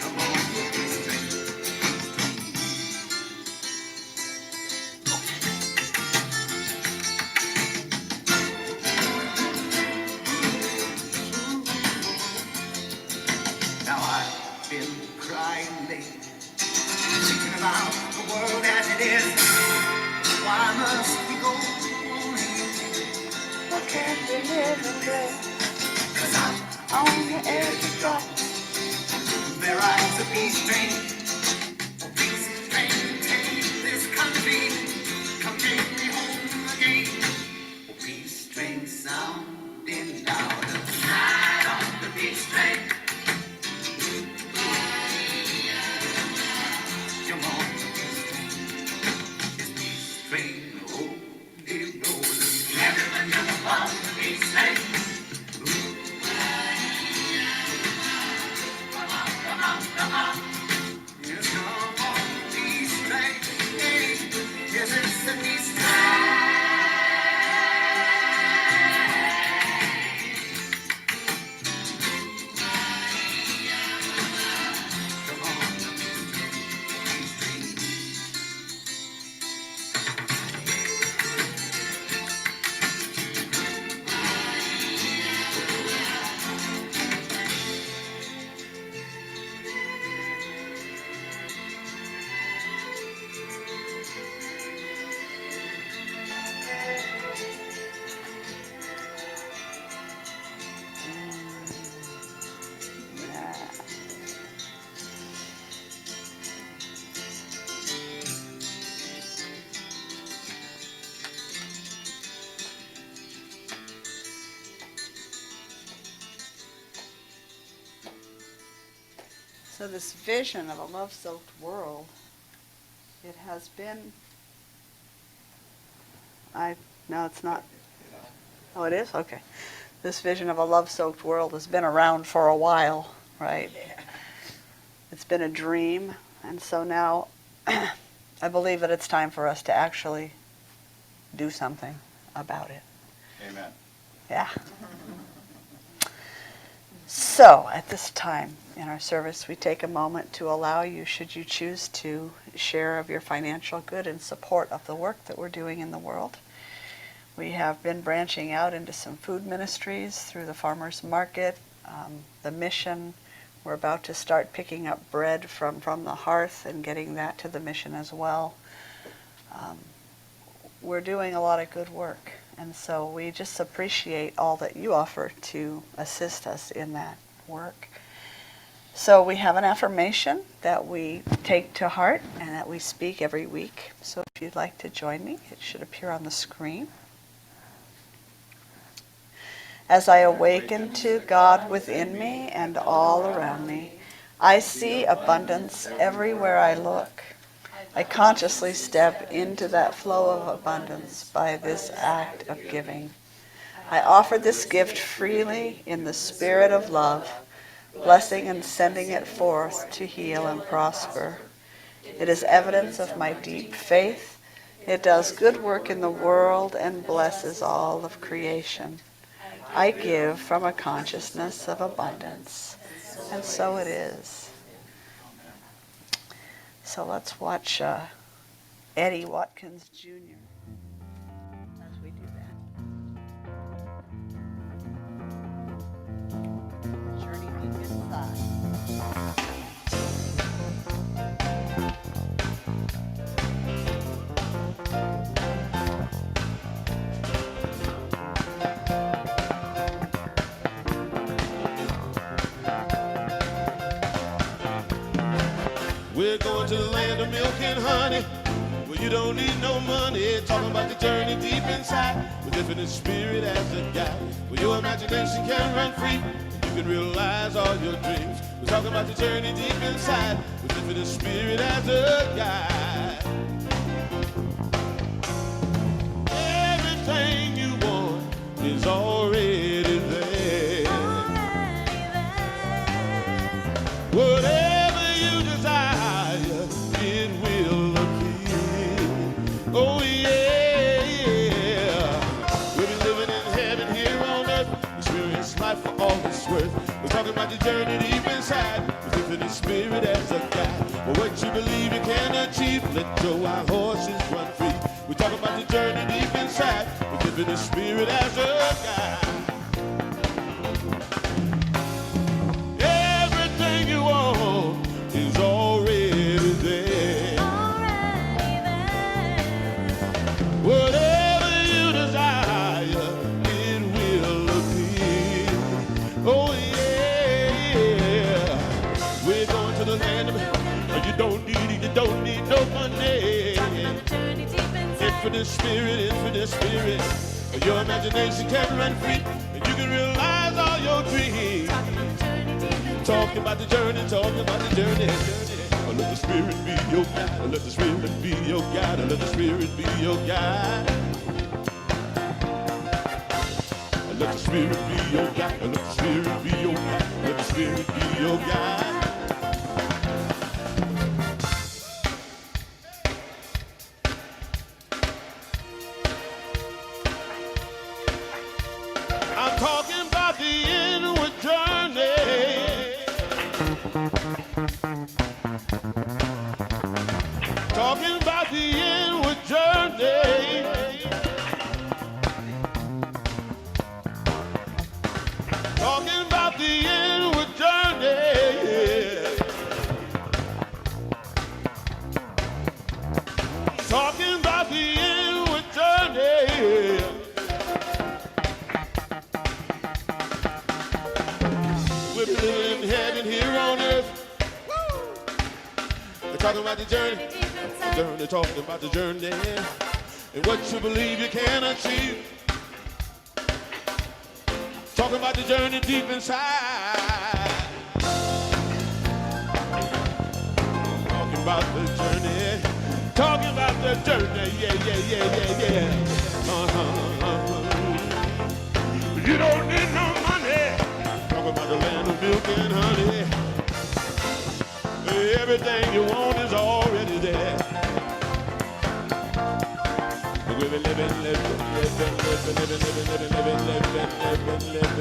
A: Come on, the peace train. Now I've been crying lately, thinking about the world as it is. Why must we go on here? Why can't we live in grace? 'Cause out on the edge of darkness, there rides a peace train. A peace train, take this country, come take me home again. A peace train sounding louder, ride on the peace train. Come on, the peace train. It's peace train, holy roller. Everyone jump on the peace train. Come on. Yes, come on, the peace train. Hey, yes, it's the peace train. Come on, the peace train.
B: So this vision of a love-soaked world, it has been, no, it's not. Oh, it is? Okay. This vision of a love-soaked world has been around for a while, right? It's been a dream, and so now I believe that it's time for us to actually do something about it.
J: Amen.
B: Yeah. So, at this time in our service, we take a moment to allow you, should you choose to, share of your financial good in support of the work that we're doing in the world. We have been branching out into some food ministries through the farmers market, the mission. We're about to start picking up bread from the hearth and getting that to the mission as well. We're doing a lot of good work, and so we just appreciate all that you offer to assist us in that work. So we have an affirmation that we take to heart and that we speak every week. So if you'd like to join me, it should appear on the screen. As I awaken to God within me and all around me, I see abundance everywhere I look. I consciously step into that flow of abundance by this act of giving. I offer this gift freely in the spirit of love, blessing and sending it forth to heal and prosper. It is evidence of my deep faith. It does good work in the world and blesses all of creation. I give from a consciousness of abundance. And so it is. So let's watch Eddie Watkins Jr. as we do that. Journey deep inside.
K: We're going to the land of milk and honey, where you don't need no money. Talking about the journey deep inside, with infinite spirit as a guide, where your imagination can run free, and you can realize all your dreams. We're talking about the journey deep inside, with infinite spirit as a guide. Everything you want is already there. Whatever you desire, it will appear. Oh yeah, yeah. We'll be living in heaven here on earth, experience life for all it's worth. We're talking about the journey deep inside, with infinite spirit as a guide. But what you believe you can achieve, let your wild horses run free. We're talking about the journey deep inside, with infinite spirit as a guide. Everything you want is already there. Whatever you desire, it will appear. Oh yeah, yeah. We're going to the land of you don't need no money. Infinite spirit. Your imagination can run free, and you can realize all your dreams. Talking about the journey. Let the spirit be your guide. Let the spirit be your guide. Let the spirit be your guide. Let the spirit be your guide. Let the spirit be your guide. Let the spirit be your guide. I'm talking about the inward journey. Talking about the inward journey. Talking about the inward journey. Talking about the inward journey. We're living in heaven here on earth. They're talking about the journey. They're talking about the journey. And what you believe you can achieve. Talking about the journey deep inside. Talking about the journey. Talking about the journey. Yeah. You don't need no money. Talking about the land of milk and honey. Everything you want is already there. We'll be living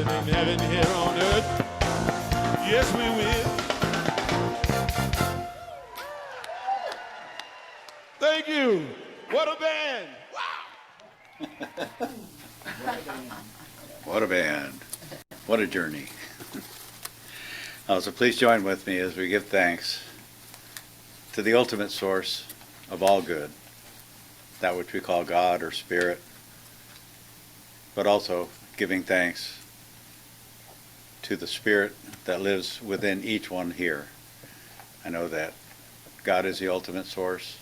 K: in heaven here on earth. Yes, we will. Thank you. What a band. Wow.
J: What a band. What a journey. So please join with me as we give thanks to the ultimate source of all good, that which we call God or Spirit, but also giving thanks to the Spirit that lives within each one here. I know that God is the ultimate source,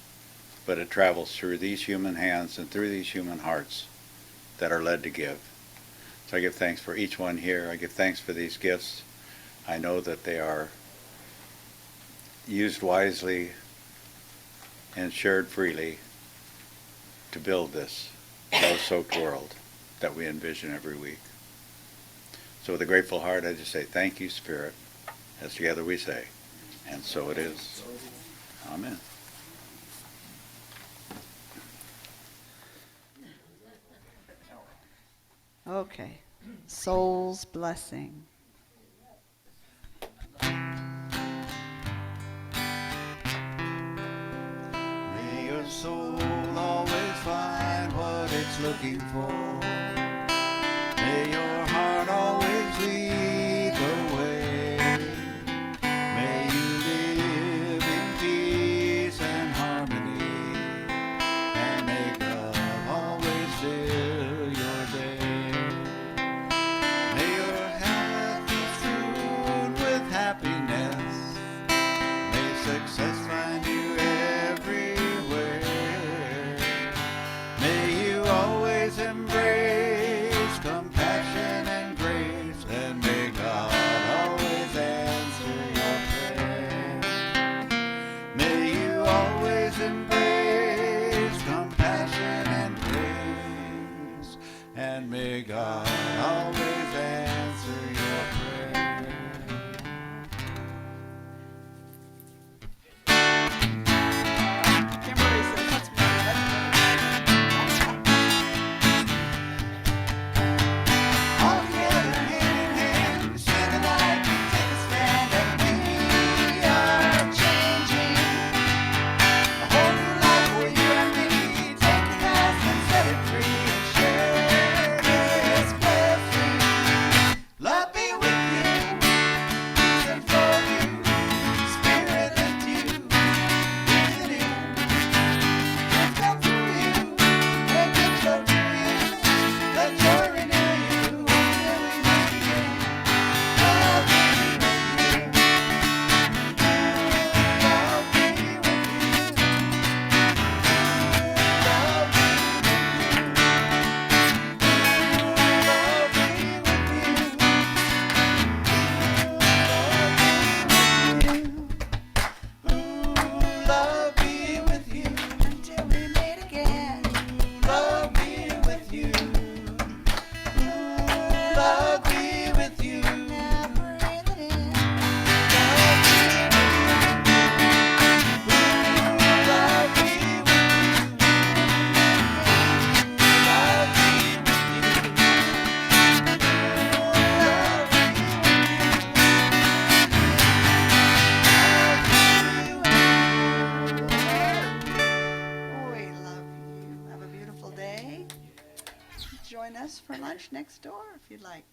J: but it travels through these human hands and through these human hearts that are led to give. So I give thanks for each one here. I give thanks for these gifts. I know that they are used wisely and shared freely to build this rose-soaked world that we envision every week. So with a grateful heart, I just say, thank you, Spirit, as together we say, and so it is. Amen.
B: Okay. Soul's blessing.
A: May your soul always find what it's looking for. May your heart always lead the way. May you live in peace and harmony. And may love always fill your day. May your heart be filled with happiness. May success find you everywhere. May you always embrace compassion and grace, and may God always answer your prayer. May you always embrace compassion and grace, and may God always answer your prayer.
B: Kimberly says, "Let's move, let's move."
A: All together, hand in hand, we share the light, we take a stand, and we are changing a whole new life for you and me. Take the past and set it free, and share this blessing. Love be with you, peace unfold you, Spirit lift you, breathe it in, truth come through you, and good flow to you. Let joy renew you until we meet again. Love be with you. Love be with you. Love be with you. Love be with you. Love be with you until we meet again. Love be with you. Love be with you. Now breathe it in. Love be with you. Love be with you. Love be with
B: We love you. Have a beautiful day. Join us for lunch next door if you'd like.